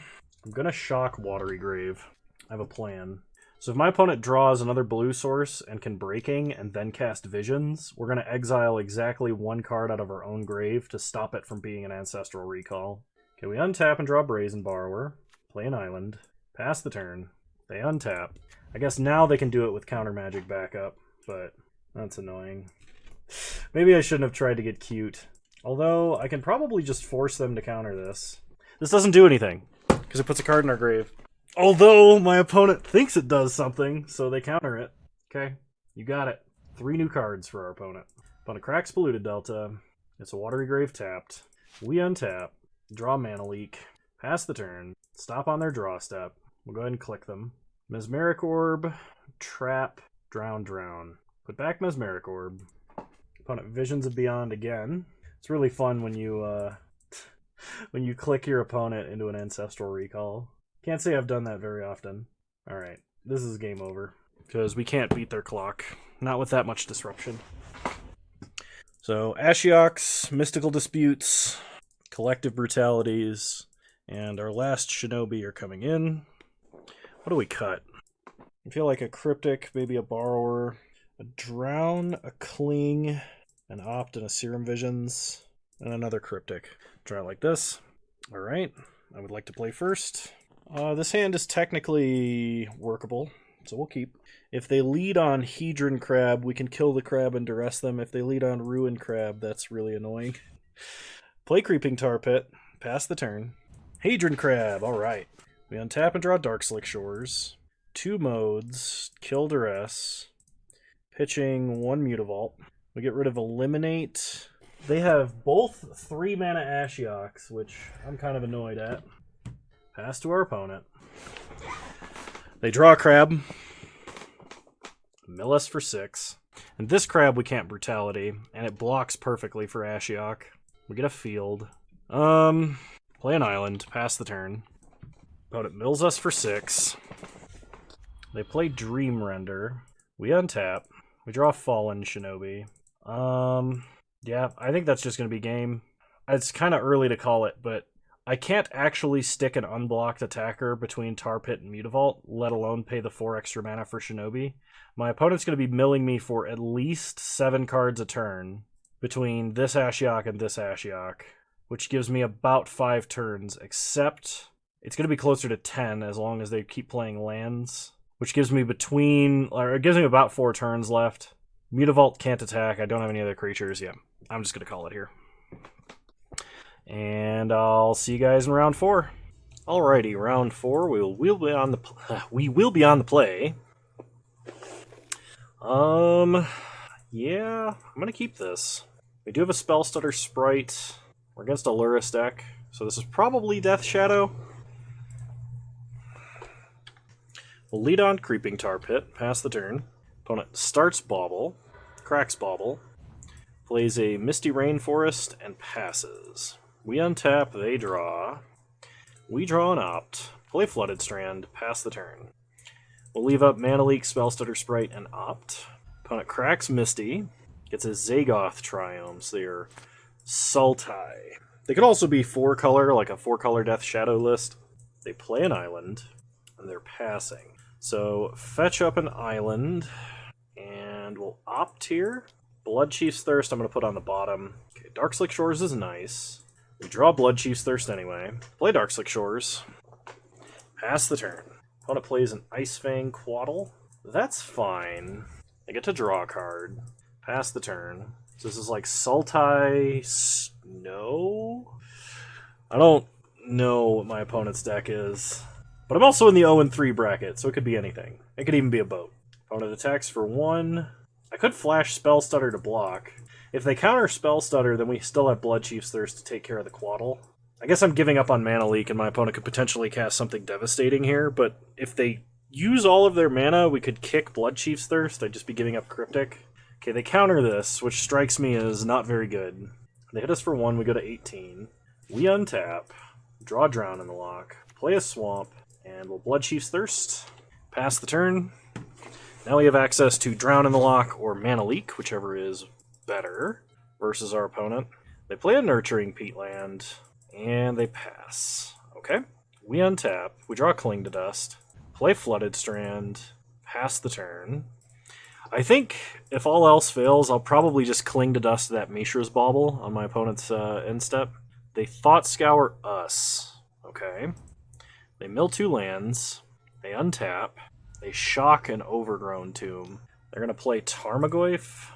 going to shock Watery Grave. I have a plan. So if my opponent draws another blue source and can Breaking and then cast Visions, we're going to exile exactly one card out of our own grave to stop it from being an Ancestral Recall. Okay, we untap and draw Brazen Borrower. Play an island. Pass the turn. They untap. I guess now they can do it with Counter Magic backup, but that's annoying. Maybe I shouldn't have tried to get cute. Although, I can probably just force them to counter this. This doesn't do anything, because it puts a card in our grave. Although, my opponent thinks it does something, so they counter it. Okay, you got it. 3 new cards for our opponent. Opponent cracks Polluted Delta. It's a Watery Grave tapped. We untap. Draw Mana Leak. Pass the turn. Stop on their draw step. We'll go ahead and click them. Mesmeric Orb. Trap. Drown. Put back Mesmeric Orb. Opponent Visions of Beyond again. It's really fun when you click your opponent into an Ancestral Recall. Can't say I've done that very often. Alright, this is game over. Because we can't beat their clock. Not with that much disruption. So, Ashioks, Mystical Disputes, Collective Brutalities, and our last Shinobi are coming in. What do we cut? I feel like a Cryptic, maybe a Borrower, a Drown, a Cling, an Opt, and a Serum Visions, and another Cryptic. Try it like this. Alright, I would like to play first. This hand is technically workable, so we'll keep. If they lead on Hedron Crab, we can kill the crab and duress them. If they lead on Ruin Crab, that's really annoying. Play Creeping Tar Pit. Pass the turn. Hedron Crab, alright. We untap and draw Dark Slick Shores. 2 modes. Kill duress. Pitching 1 Mutavault. We get rid of Eliminate. They have both 3 mana Ashioks, which I'm kind of annoyed at. Pass to our opponent. They draw a crab. Mill us for 6. And this crab we can't Brutality, and it blocks perfectly for Ashiok. We get a field. Play an island. Pass the turn. Opponent mills us for 6. They play Dream Render. We untap. We draw Fallen Shinobi. Yeah, I think that's just going to be game. It's kind of early to call it, but I can't actually stick an unblocked attacker between Tar Pit and Mutavault, let alone pay the 4 extra mana for Shinobi. My opponent's going to be milling me for at least 7 cards a turn between this Ashiok and this Ashiok, which gives me about 5 turns, except it's going to be closer to 10 as long as they keep playing lands, which gives me about 4 turns left. Mutavault can't attack. I don't have any other creatures. Yeah, I'm just going to call it here. And I'll see you guys in round 4. Alrighty, round 4. We will be on the play. Yeah, I'm gonna keep this. We do have a Spell Stutter Sprite. We're against a Lurrus deck, so this is probably Death Shadow. We'll lead on Creeping Tar Pit. Pass the turn. Opponent starts Bauble, cracks Bauble, plays a Misty Rainforest, and passes. We untap, they draw. We draw an Opt. Play Flooded Strand, pass the turn. We'll leave up Mana Leak, Spell Stutter Sprite, and Opt. Opponent cracks Misty, gets a Zagoth Triomes. They're Sultai. They could also be 4-color, like a 4-color Death Shadow list. They play an island, and they're passing. So, fetch up an island, and we'll Opt here. Bloodchief's Thirst I'm going to put on the bottom. Okay, Darkslick Shores is nice. We draw Bloodchief's Thirst anyway. Play Darkslick Shores. Pass the turn. Opponent plays an Icefang Quaddle. That's fine. I get to draw a card. Pass the turn. So this is like Sultai Snow? I don't know what my opponent's deck is. But I'm also in the 0-3 bracket, so it could be anything. It could even be a boat. Opponent attacks for 1. I could flash Spell Stutter to block. If they counter Spell Stutter, then we still have Bloodchief's Thirst to take care of the Quaddle. I guess I'm giving up on Mana Leak, and my opponent could potentially cast something devastating here, but if they use all of their mana, we could kick Bloodchief's Thirst. I'd just be giving up Cryptic. Okay, they counter this, which strikes me as not very good. They hit us for 1, we go to 18. We untap, draw Drown in the Loch, play a Swamp, and we'll Bloodchief's Thirst. Pass the turn. Now we have access to Drown in the Loch or Mana Leak, whichever is better, versus our opponent. They play a Nurturing Peatland, and they pass. Okay. We untap, we draw Cling to Dust, play Flooded Strand, pass the turn. I think if all else fails, I'll probably just Cling to Dust to that Mishra's Bauble on my opponent's end step. They Thought Scour us. Okay. They mill 2 lands. They untap. They shock an Overgrown Tomb. They're going to play Tarmogoyf.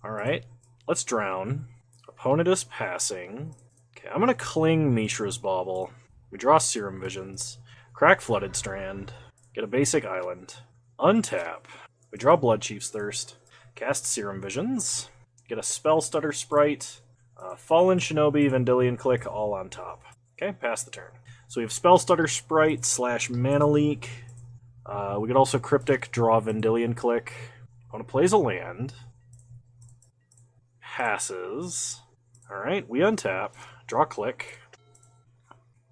Alright. Let's Drown. Opponent is passing. Okay, I'm going to Cling Mishra's Bauble. We draw Serum Visions. Crack Flooded Strand. Get a basic island. Untap. We draw Bloodchief's Thirst. Cast Serum Visions. Get a Spell Stutter Sprite. Fallen Shinobi, Vendilion Click, all on top. Okay, pass the turn. So we have Spell Stutter Sprite / Mana Leak. We could also Cryptic, draw Vendilion Click. Opponent plays a land. Passes. Alright, we untap. Draw Click.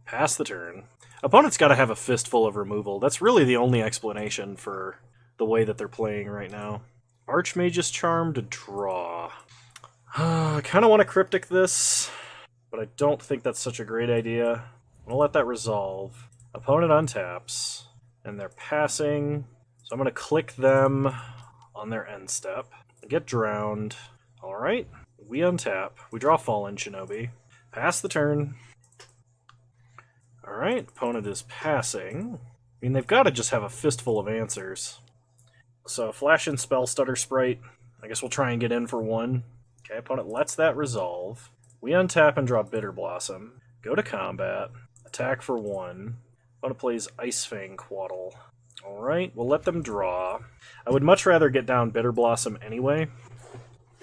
Pass the turn. Opponent's got to have a fistful of removal. That's really the only explanation for the way that they're playing right now. Archmage's Charm to draw. I kind of want to Cryptic this, but I don't think that's such a great idea. I'm going to let that resolve. Opponent untaps, and they're passing, so I'm going to click them on their end step. Get drowned. Alright, we untap. We draw Fallen Shinobi. Pass the turn. Alright, opponent is passing. I mean, they've got to just have a fistful of answers. So, Flash and Spell Stutter Sprite. I guess we'll try and get in for 1. Okay, opponent lets that resolve. We untap and draw Bitter Blossom. Go to combat. Attack for 1. Opponent plays Icefang Quaddle. Alright, we'll let them draw. I would much rather get down Bitter Blossom anyway.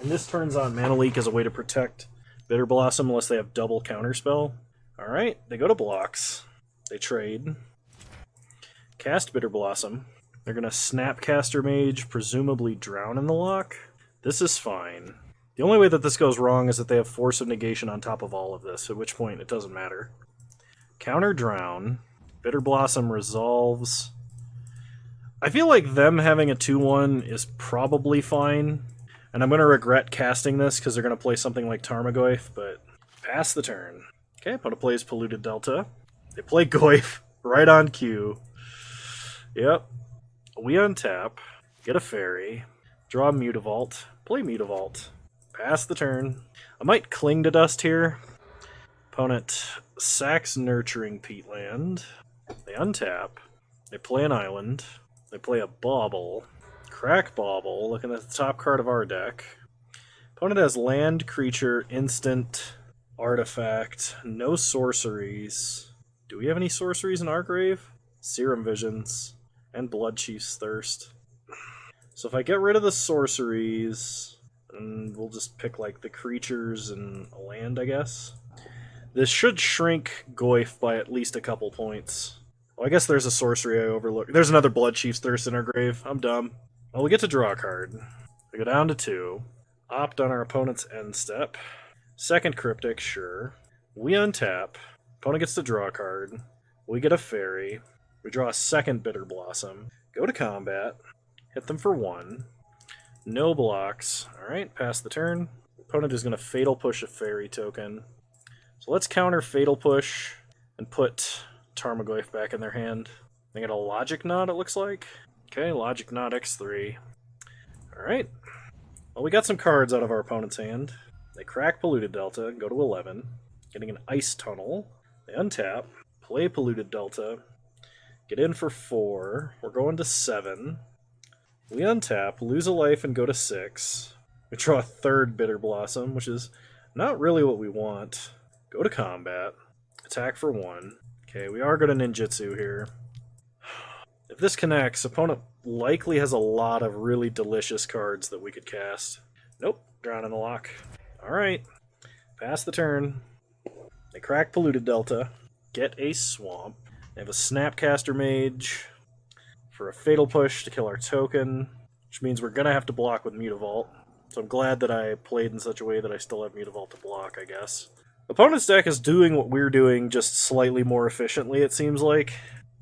And this turns on Mana Leak as a way to protect Bitter Blossom unless they have double counterspell. Alright, they go to blocks. They trade. Cast Bitter Blossom. They're going to Snapcaster Mage, presumably Drown in the Loch. This is fine. The only way that this goes wrong is that they have Force of Negation on top of all of this, at which point it doesn't matter. Counter Drown. Bitter Blossom resolves. I feel like them having a 2-1 is probably fine, and I'm going to regret casting this because they're going to play something like Tarmogoyf, but pass the turn. Okay, opponent plays Polluted Delta. They play Goyf right on cue. Yep. We untap, get a fairy, draw Mutavault, play Mutavault, pass the turn. I might Cling to Dust here. Opponent sacks Nurturing Peatland. They untap, they play an island, they play a Bauble, crack Bauble, looking at the top card of our deck. Opponent has land, creature, instant, artifact, no sorceries. Do we have any sorceries in our grave? Serum Visions. And Bloodchief's Thirst. So if I get rid of the sorceries, and we'll just pick like the creatures and a land, I guess. This should shrink Goyf by at least a couple points. Well, I guess there's a sorcery I overlooked. There's another Bloodchief's Thirst in our grave. I'm dumb. Well, we get to draw a card. We go down to 2. Opt on our opponent's end step. Second Cryptic, sure. We untap. Opponent gets to draw a card. We get a fairy. We draw a second Bitter Blossom. Go to combat. Hit them for 1. No blocks. Alright, pass the turn. Opponent is going to Fatal Push a fairy token. So let's counter Fatal Push and put Tarmogoyf back in their hand. They get a Logic Knot, it looks like. Okay, Logic Knot X3. Alright. Well, we got some cards out of our opponent's hand. They crack Polluted Delta and go to 11. Getting an Ice Tunnel. They untap. Play Polluted Delta. Get in for 4. We're going to 7. We untap, lose a life, and go to 6. We draw a third Bitter Blossom, which is not really what we want. Go to combat. Attack for 1. Okay, we are going to ninjutsu here. If this connects, opponent likely has a lot of really delicious cards that we could cast. Nope, Drown in the Loch. Alright, pass the turn. They crack Polluted Delta. Get a Swamp. They have a Snapcaster Mage for a Fatal Push to kill our token, which means we're going to have to block with Mutavault. So I'm glad that I played in such a way that I still have Mutavault to block, I guess. Opponent's deck is doing what we're doing, just slightly more efficiently, it seems like.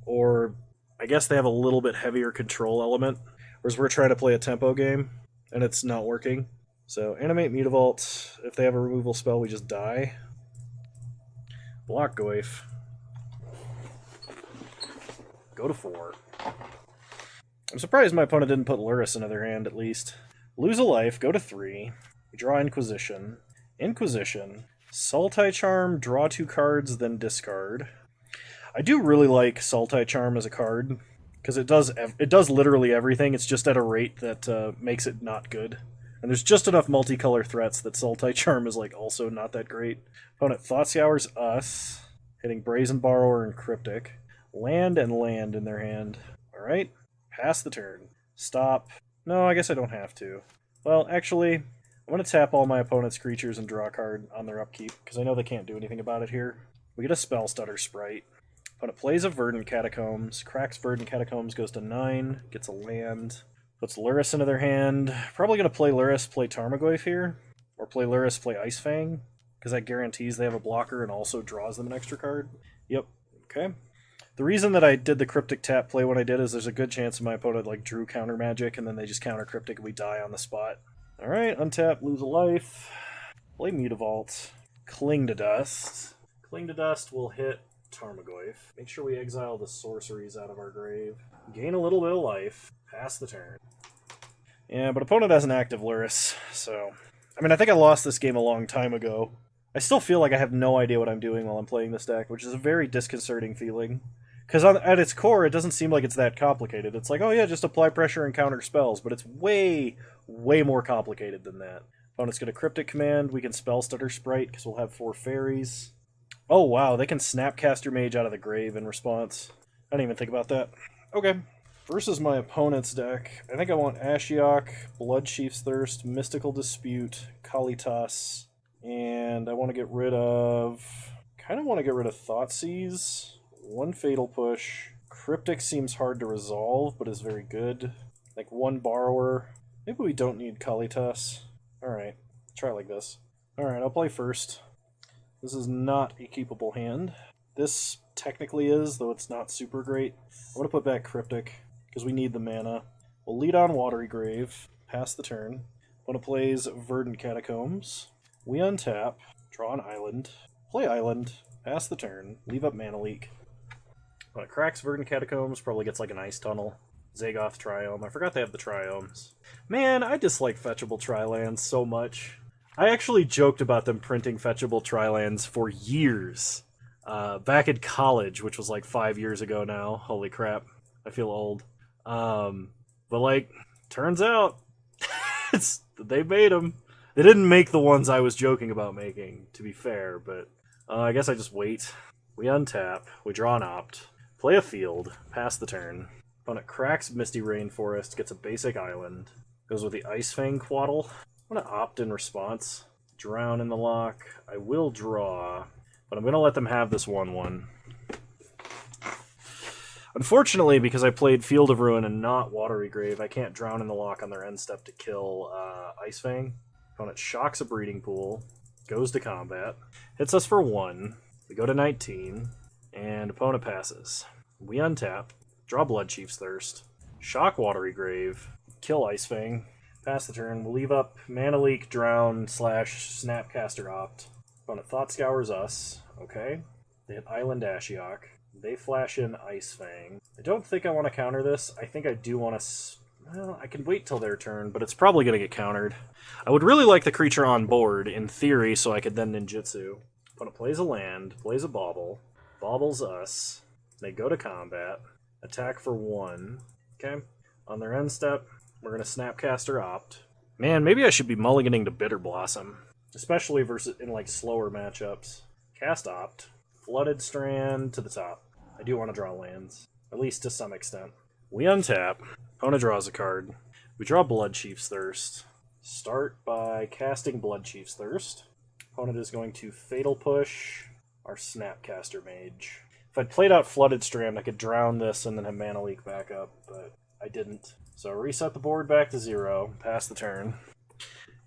Or, I guess they have a little bit heavier control element. Whereas we're trying to play a tempo game, and it's not working. So, animate Mutavault. If they have a removal spell, we just die. Block Goyf. Go to 4. I'm surprised my opponent didn't put Lurrus into their hand, at least. Lose a life, go to 3. We draw Inquisition. Inquisition. Sultai Charm, draw 2 cards, then discard. I do really like Sultai Charm as a card, because it does literally everything. It's just at a rate that makes it not good. And there's just enough multicolor threats that Sultai Charm is like also not that great. Opponent Thought Scours us, hitting Brazen Borrower and Cryptic. Land and land in their hand. Alright, pass the turn. Stop. No, I guess I don't have to. Well, actually, I'm going to tap all my opponent's creatures and draw a card on their upkeep, because I know they can't do anything about it here. We get a Spell Stutter Sprite. Opponent plays a Verdant Catacombs, cracks Verdant Catacombs, goes to 9, gets a land, puts Lurrus into their hand. Probably going to play Lurrus, play Tarmogoyf here, or play Lurrus, play Ice Fang, because that guarantees they have a blocker and also draws them an extra card. Yep, okay. The reason that I did the Cryptic tap play when I did is there's a good chance my opponent like drew counter magic and then they just counter Cryptic and we die on the spot. Alright, untap, lose a life, play Mutavault, Cling to Dust. Cling to Dust will hit Tarmogoyf. Make sure we exile the sorceries out of our grave. Gain a little bit of life, pass the turn. Yeah, but opponent has an active Lurrus, so... I mean, I think I lost this game a long time ago. I still feel like I have no idea what I'm doing while I'm playing this deck, which is a very disconcerting feeling. Because at its core, it doesn't seem like it's that complicated. It's like, oh yeah, just apply pressure and counter spells, but it's way, way more complicated than that. Opponent's got a Cryptic Command, we can Spell Stutter Sprite, because we'll have 4 Faeries. Oh wow, they can Snapcaster Mage out of the grave in response. I didn't even think about that. Okay. Versus my opponent's deck, I think I want Ashiok, Bloodchief's Thirst, Mystical Dispute, Kalitas, and I want to get rid of... kind of want to get rid of Thoughtseize. 1 Fatal Push. Cryptic seems hard to resolve, but is very good. Like 1 Borrower. Maybe we don't need Kalitas. Alright, try it like this. Alright, I'll play first. This is not a keepable hand. This technically is, though it's not super great. I'm going to put back Cryptic, because we need the mana. We'll lead on Watery Grave, pass the turn. Opponent plays Verdant Catacombs. We untap, draw an island, play island, pass the turn, leave up Mana Leak. When it cracks Verdant Catacombs, probably gets like an Ice Tunnel. Zagoth Triome. I forgot they have the Triomes. Man, I dislike fetchable Trilands so much. I actually joked about them printing fetchable Trilands for years. Back in college, which was like 5 years ago now. Holy crap. I feel old. But like, turns out, they made them. They didn't make the ones I was joking about making, to be fair, but I guess I just wait. We untap, we draw an opt, play a field, pass the turn. Opponent cracks Misty Rainforest, gets a basic island, goes with the Ice Fang Quaddle. I'm going to opt in response. Drown in the lock. I will draw, but I'm going to let them have this 1/1. Unfortunately, because I played Field of Ruin and not Watery Grave, I can't Drown in the Lock on their end step to kill Ice Fang. Opponent shocks a Breeding Pool, goes to combat, hits us for 1. We go to 19, and opponent passes. We untap, draw Bloodchief's Thirst, shock Watery Grave, kill Ice Fang, pass the turn. We'll leave up Mana Leak, Drown, / Snapcaster Opt. Opponent Thought Scours us. Okay. They hit Island Ashiok. They flash in Ice Fang. I don't think I want to counter this. I think I do want to... Well, I can wait till their turn, but it's probably going to get countered. I would really like the creature on board, in theory, so I could then ninjutsu. Opponent plays a land, plays a bauble, baubles us. They go to combat, attack for 1. Okay. On their end step, we're going to Snapcaster Opt. Man, maybe I should be mulliganing to Bitter Blossom, especially versus in like slower matchups. Cast Opt, Flooded Strand to the top. I do want to draw lands, at least to some extent. We untap, opponent draws a card. We draw Bloodchief's Thirst. Start by casting Bloodchief's Thirst. Opponent is going to Fatal Push our Snapcaster Mage. If I'd played out Flooded Strand, I could drown this and then have Mana Leak back up, but I didn't. So reset the board back to 0, pass the turn.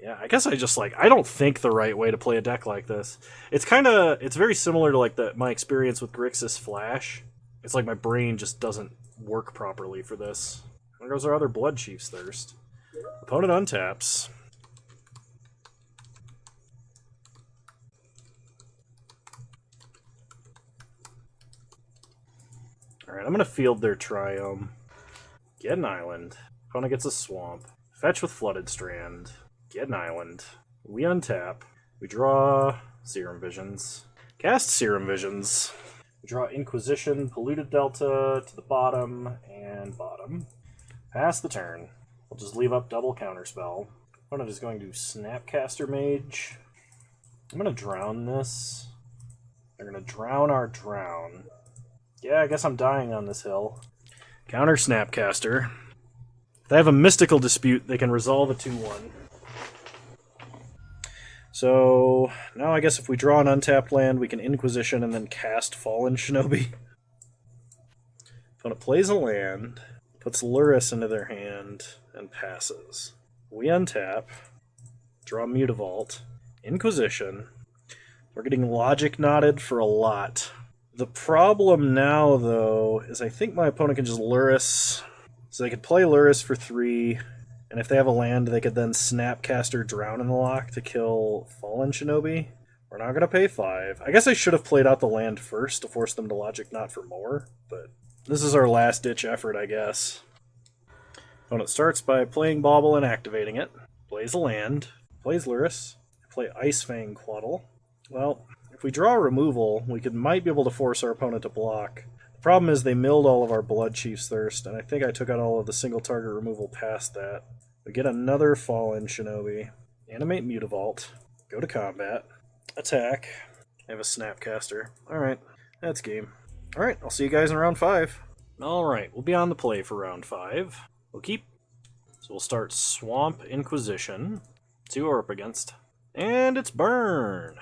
Yeah, I guess I just I don't think the right way to play a deck like this. It's very similar to my experience with Grixis Flash. It's like my brain just doesn't work properly for this. There goes our other Blood Chief's Thirst. Opponent untaps. Alright, I'm going to field their Triome. Get an island. Opponent gets a swamp. Fetch with Flooded Strand. Get an island. We untap. We draw Serum Visions. Cast Serum Visions. We draw Inquisition, Polluted Delta to the bottom and bottom. Pass the turn. We'll just leave up double counterspell. Opponent is going to Snapcaster Mage. I'm going to drown this. They're going to drown our drown. Yeah, I guess I'm dying on this hill. Counter Snapcaster. If they have a mystical dispute, they can resolve a 2-1. So, now I guess if we draw an untapped land, we can Inquisition and then cast Fallen Shinobi. Opponent plays a land, puts Luris into their hand, and passes. We untap, draw Mutavault, Inquisition. We're getting Logic Knotted for a lot. The problem now, though, is I think my opponent can just Luris. So they could play Luris for 3, and if they have a land, they could then Snapcaster Drown in the Loch to kill Fallen Shinobi. We're not going to pay 5. I guess I should have played out the land first to force them to Logic Knot for more, but this is our last-ditch effort, I guess. Opponent starts by playing Bauble and activating it. Plays a land. Plays Luris. Play Icefang Quaddle. Well, if we draw removal, we might be able to force our opponent to block. The problem is they milled all of our Blood Chief's Thirst, and I think I took out all of the single target removal past that. We get another Fallen Shinobi. Animate Mutavault. Go to combat. Attack. I have a Snapcaster. Alright, that's game. Alright, I'll see you guys in round 5. Alright, we'll be on the play for round 5. We'll keep. So we'll start Swamp Inquisition. See what we're up against. And it's Burn!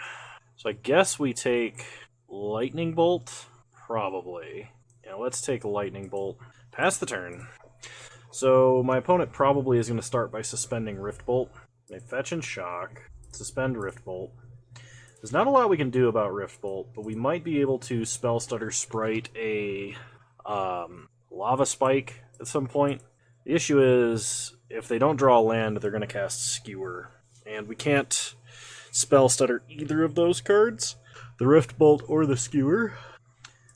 So I guess we take Lightning Bolt? Probably. Yeah, let's take Lightning Bolt. Pass the turn. So my opponent probably is going to start by suspending Rift Bolt. They fetch and shock. Suspend Rift Bolt. There's not a lot we can do about Rift Bolt, but we might be able to Spell Stutter Sprite a Lava Spike at some point. The issue is, if they don't draw a land, they're going to cast Skewer. And we can't Spell Stutter either of those cards. The Rift Bolt or the Skewer.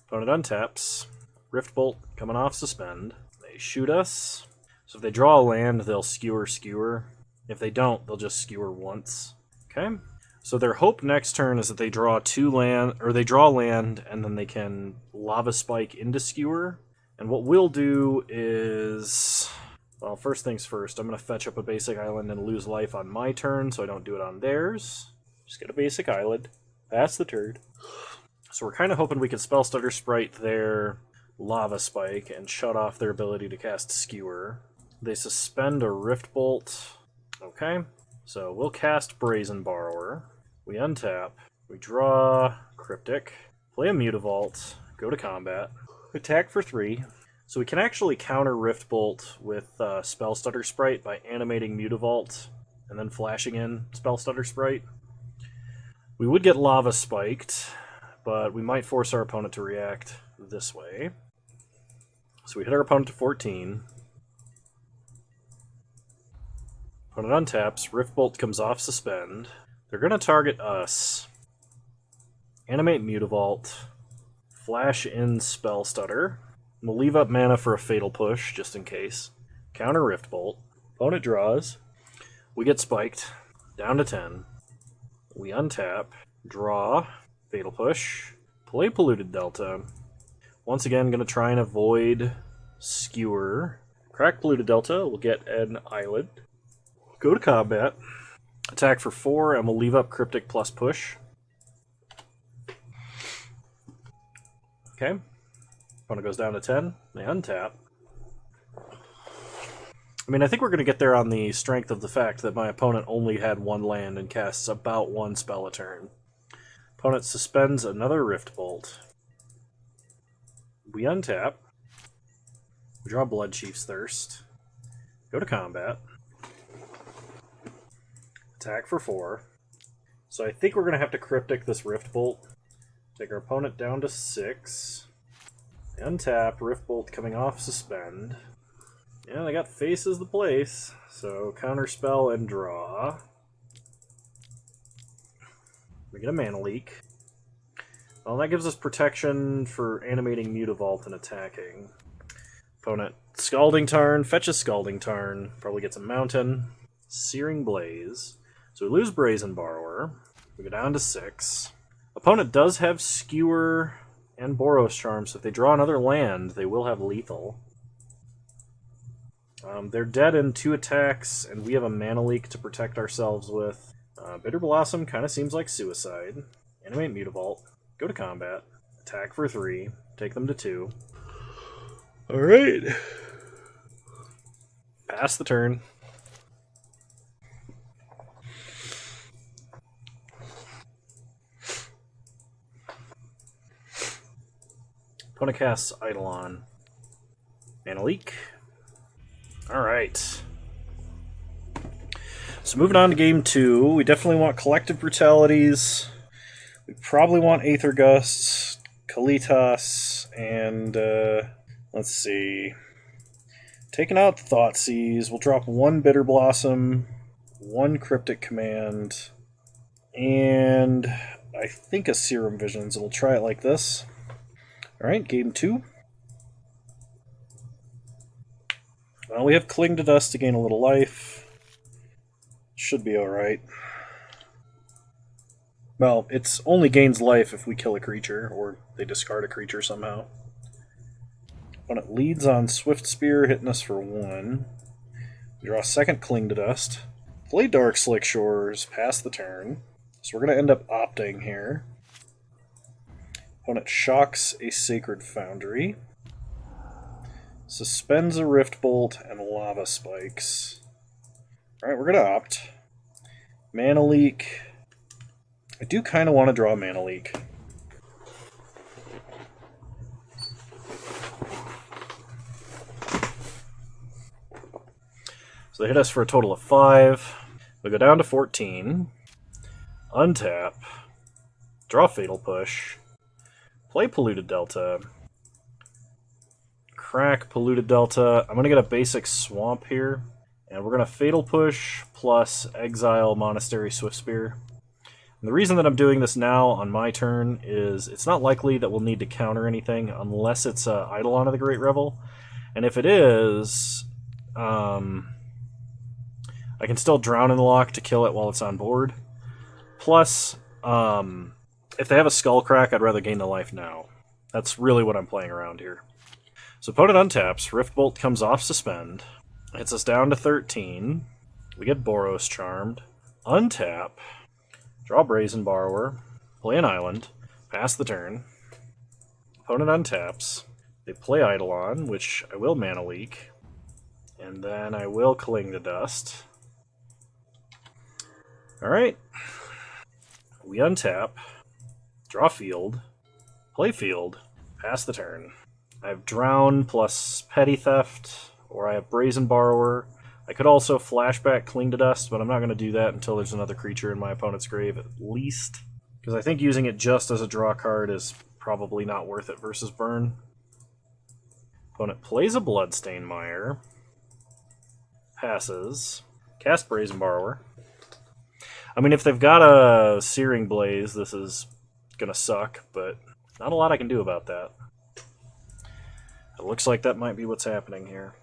Opponent untaps. Rift Bolt coming off suspend. They shoot us. So if they draw a land, they'll Skewer. If they don't, they'll just Skewer once. Okay? So their hope next turn is that they draw they draw land, and then they can Lava Spike into Skewer. And what we'll do is, well, first things first, I'm going to fetch up a basic island and lose life on my turn, so I don't do it on theirs. Just get a basic island. Pass the turn. So we're kind of hoping we can Spell Stutter Sprite their Lava Spike and shut off their ability to cast Skewer. They suspend a Rift Bolt. Okay. So we'll cast Brazen Borrower. We untap. We draw Cryptic. Play a Mutavault. Go to combat. Attack for 3. So we can actually counter Rift Bolt with Spell Stutter Sprite by animating Mutavault and then flashing in Spell Stutter Sprite. We would get Lava Spiked, but we might force our opponent to react this way. So we hit our opponent to 14. Opponent untaps. Rift Bolt comes off suspend. They're going to target us. Animate Mutavault. Flash in Spell Stutter. We'll leave up mana for a Fatal Push, just in case. Counter Rift Bolt. Opponent draws. We get spiked. Down to 10. We untap. Draw. Fatal Push. Play Polluted Delta. Once again, going to try and avoid Skewer. Crack Polluted Delta. We'll get an island. Go to combat. Attack for 4, and we'll leave up Cryptic plus Push. Okay. Opponent goes down to 10. They untap. I mean, I think we're going to get there on the strength of the fact that my opponent only had 1 land and casts about 1 spell a turn. Opponent suspends another Rift Bolt. We untap. We draw Blood Chief's Thirst. Go to combat. Attack for 4. So I think we're going to have to Cryptic this Rift Bolt. Take our opponent down to 6. Untap, Rift Bolt coming off Suspend. Yeah, they got Faces the place. So Counterspell and draw. We get a Mana Leak. Well, that gives us protection for animating Mutavault and attacking. Opponent Scalding Tarn, fetches Scalding Tarn, probably gets a Mountain. Searing Blaze. So we lose Brazen Borrower. We go down to 6. Opponent does have Skewer and Boros Charm, so if they draw another land, they will have lethal. They're dead in 2 attacks, and we have a Mana Leak to protect ourselves with. Bitter Blossom kind of seems like suicide. Animate Mutavault. Go to combat. Attack for 3. Take them to 2. Alright. Pass the turn. Opponent casts Eidolon. Mana Leak. Alright. So moving on to game 2, we definitely want Collective Brutalities. We probably want Aether Gusts, Kalitas, and let's see. Taking out Thoughtseize, we'll drop 1 Bitter Blossom, 1 Cryptic Command, and I think a Serum Visions. We'll try it like this. Alright, game 2. Well, we have Cling to Dust to gain a little life. Should be alright. Well, it's only gains life if we kill a creature, or they discard a creature somehow. When it leads on Swift Spear, hitting us for 1. We draw a second Cling to Dust. Play Dark Slick Shores, pass the turn. So we're going to end up opting here. Opponent shocks a Sacred Foundry. Suspends a Rift Bolt and Lava Spikes. Alright, we're going to opt. Mana Leak. I do kind of want to draw a Mana Leak. So they hit us for a total of 5. We go down to 14. Untap. Draw Fatal Push. Play Polluted Delta. Crack Polluted Delta. I'm going to get a basic Swamp here. And we're going to Fatal Push plus Exile Monastery Swiftspear. And the reason that I'm doing this now on my turn is it's not likely that we'll need to counter anything unless it's Eidolon of the Great Revel. And if it is, I can still Drown in the Loch to kill it while it's on board. Plus, if they have a Skullcrack, I'd rather gain the life now. That's really what I'm playing around here. So opponent untaps, Rift Bolt comes off Suspend, hits us down to 13. We get Boros Charmed. Untap. Draw Brazen Borrower, play an island, pass the turn. Opponent untaps. They play Eidolon, which I will Mana Leak, and then I will Cling to Dust. Alright. We untap, draw Field, play Field, pass the turn. I have Drown plus Petty Theft, or I have Brazen Borrower. I could also flashback Cling to Dust, but I'm not going to do that until there's another creature in my opponent's grave, at least. Because I think using it just as a draw card is probably not worth it versus Burn. Opponent plays a Bloodstained Mire. Passes. Cast Brazen Borrower. I mean, if they've got a Searing Blaze, this is going to suck, but not a lot I can do about that. It looks like that might be what's happening here.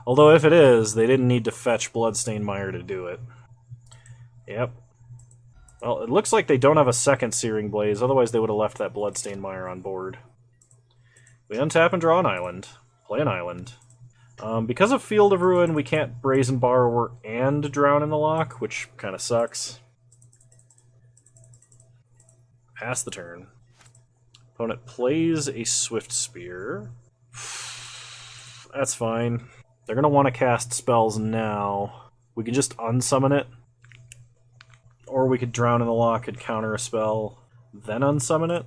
Although if it is, they didn't need to fetch Bloodstained Mire to do it. Yep. Well, it looks like they don't have a second Searing Blaze, otherwise they would have left that Bloodstained Mire on board. We untap and draw an island. Play an island. Because of Field of Ruin, we can't Brazen Borrower and Drown in the Loch, which kind of sucks. Pass the turn. Opponent plays a Swift Spear. That's fine. They're going to want to cast spells now. We can just unsummon it. Or we could Drown in the Loch and counter a spell, then unsummon it.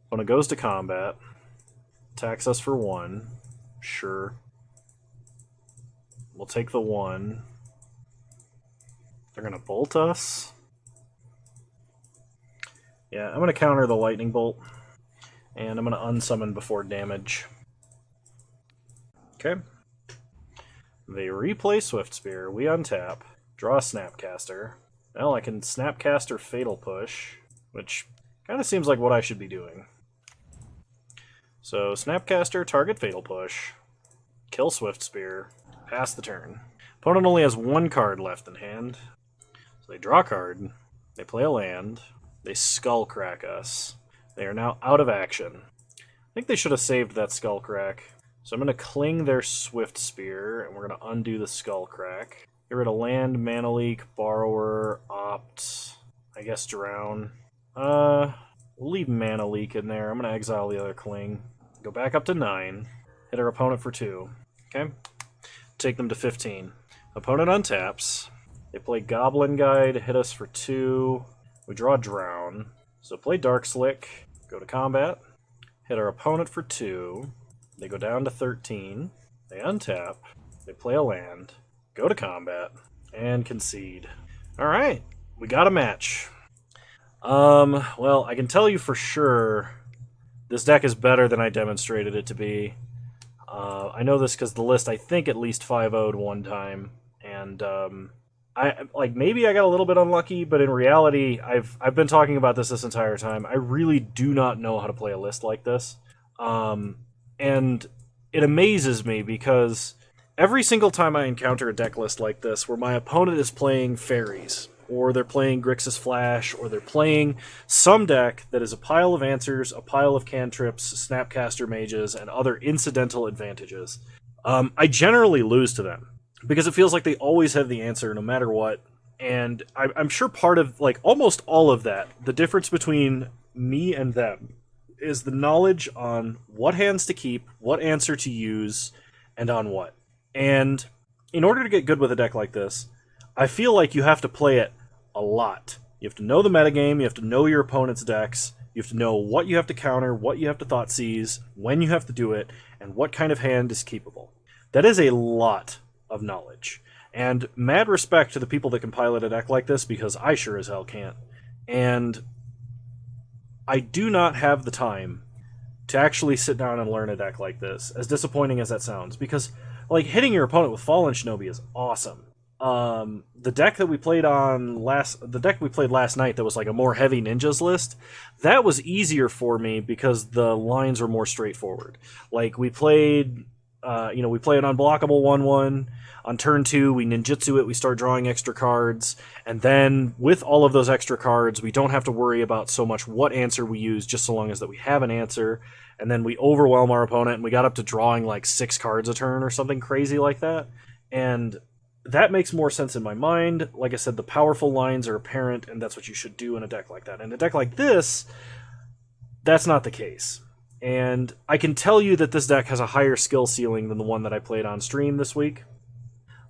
Opponent goes to combat. Attacks us for 1. Sure. We'll take the 1. They're going to bolt us. Yeah, I'm going to counter the lightning bolt. And I'm going to unsummon before damage. Okay. They replay Swift Spear. We untap. Draw a Snapcaster. Well, I can Snapcaster Fatal Push, which kind of seems like what I should be doing. So, Snapcaster, target Fatal Push, kill Swift Spear, pass the turn. Opponent only has one card left in hand. So they draw a card, they play a land, they Skull Crack us. They are now out of action. I think they should have saved that Skull Crack. So I'm going to cling their Swift Spear, and we're going to undo the Skull Crack. Get rid of land, Mana Leak, Borrower, Opt, I guess Drown. We'll leave Mana Leak in there. I'm going to exile the other Cling. Go back up to 9. Hit our opponent for 2. Okay? Take them to 15. Opponent untaps. They play Goblin Guide, hit us for 2. We draw Drown. So play Dark Slick, go to combat, hit our opponent for 2. They go down to 13. They untap. They play a land, go to combat, and concede. Alright, we got a match. Well, I can tell you for sure this deck is better than I demonstrated it to be. I know this because the list I think at least 5-0'd one time, and maybe I got a little bit unlucky, but in reality, I've been talking about this entire time. I really do not know how to play a list like this, and it amazes me because every single time I encounter a deck list like this, where my opponent is playing Faeries, or they're playing Grixis Flash, or they're playing some deck that is a pile of answers, a pile of cantrips, Snapcaster Mages, and other incidental advantages, I generally lose to them. Because it feels like they always have the answer no matter what. And I'm sure part of, like, almost all of that, the difference between me and them, is the knowledge on what hands to keep, what answer to use, and on what. And in order to get good with a deck like this, I feel like you have to play it a lot. You have to know the metagame, you have to know your opponent's decks, you have to know what you have to counter, what you have to Thoughtseize, when you have to do it, and what kind of hand is keepable. That is a lot of knowledge. And mad respect to the people that can pilot a deck like this, because I sure as hell can't. And I do not have the time to actually sit down and learn a deck like this, as disappointing as that sounds, because like hitting your opponent with Fallen Shinobi is awesome. The deck we played last night that was like a more heavy ninjas list, that was easier for me because the lines were more straightforward. Like we played we play an unblockable 1/1. On turn 2, we ninjutsu it, we start drawing extra cards, and then with all of those extra cards, we don't have to worry about so much what answer we use, just so long as that we have an answer, and then we overwhelm our opponent, and we got up to drawing like 6 cards a turn or something crazy like that, and that makes more sense in my mind. Like I said, the powerful lines are apparent, and that's what you should do in a deck like that. In a deck like this, that's not the case. And I can tell you that this deck has a higher skill ceiling than the one that I played on stream this week.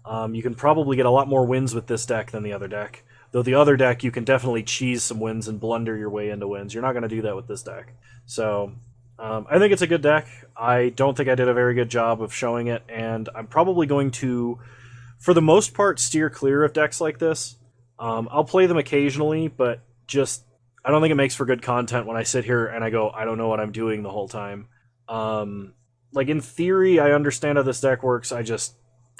You can probably get a lot more wins with this deck than the other deck. Though the other deck, you can definitely cheese some wins and blunder your way into wins. You're not going to do that with this deck. So, I think it's a good deck. I don't think I did a very good job of showing it, and I'm probably going to, for the most part, steer clear of decks like this. I'll play them occasionally, but just, I don't think it makes for good content when I sit here and I go, I don't know what I'm doing the whole time. Like, in theory, I understand how this deck works.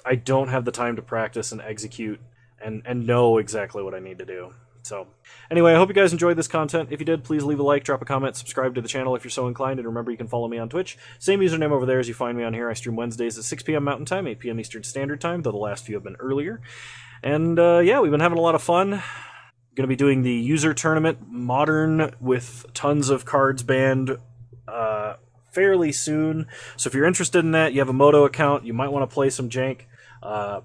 I don't have the time to practice and execute and know exactly what I need to do. So, anyway, I hope you guys enjoyed this content. If you did, please leave a like, drop a comment, subscribe to the channel if you're so inclined, and remember you can follow me on Twitch. Same username over there as you find me on here. I stream Wednesdays at 6 p.m. Mountain Time, 8 p.m. Eastern Standard Time, though the last few have been earlier. And, yeah, we've been having a lot of fun. Going to be doing the user tournament modern with tons of cards banned fairly soon. So if you're interested in that, you have a Moto account, you might want to play some jank,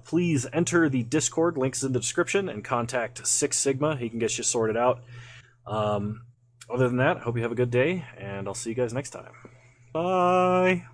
please enter the Discord, links in the description, and contact Six Sigma. He can get you sorted out. Other than that, I hope you have a good day, and I'll see you guys next time. Bye!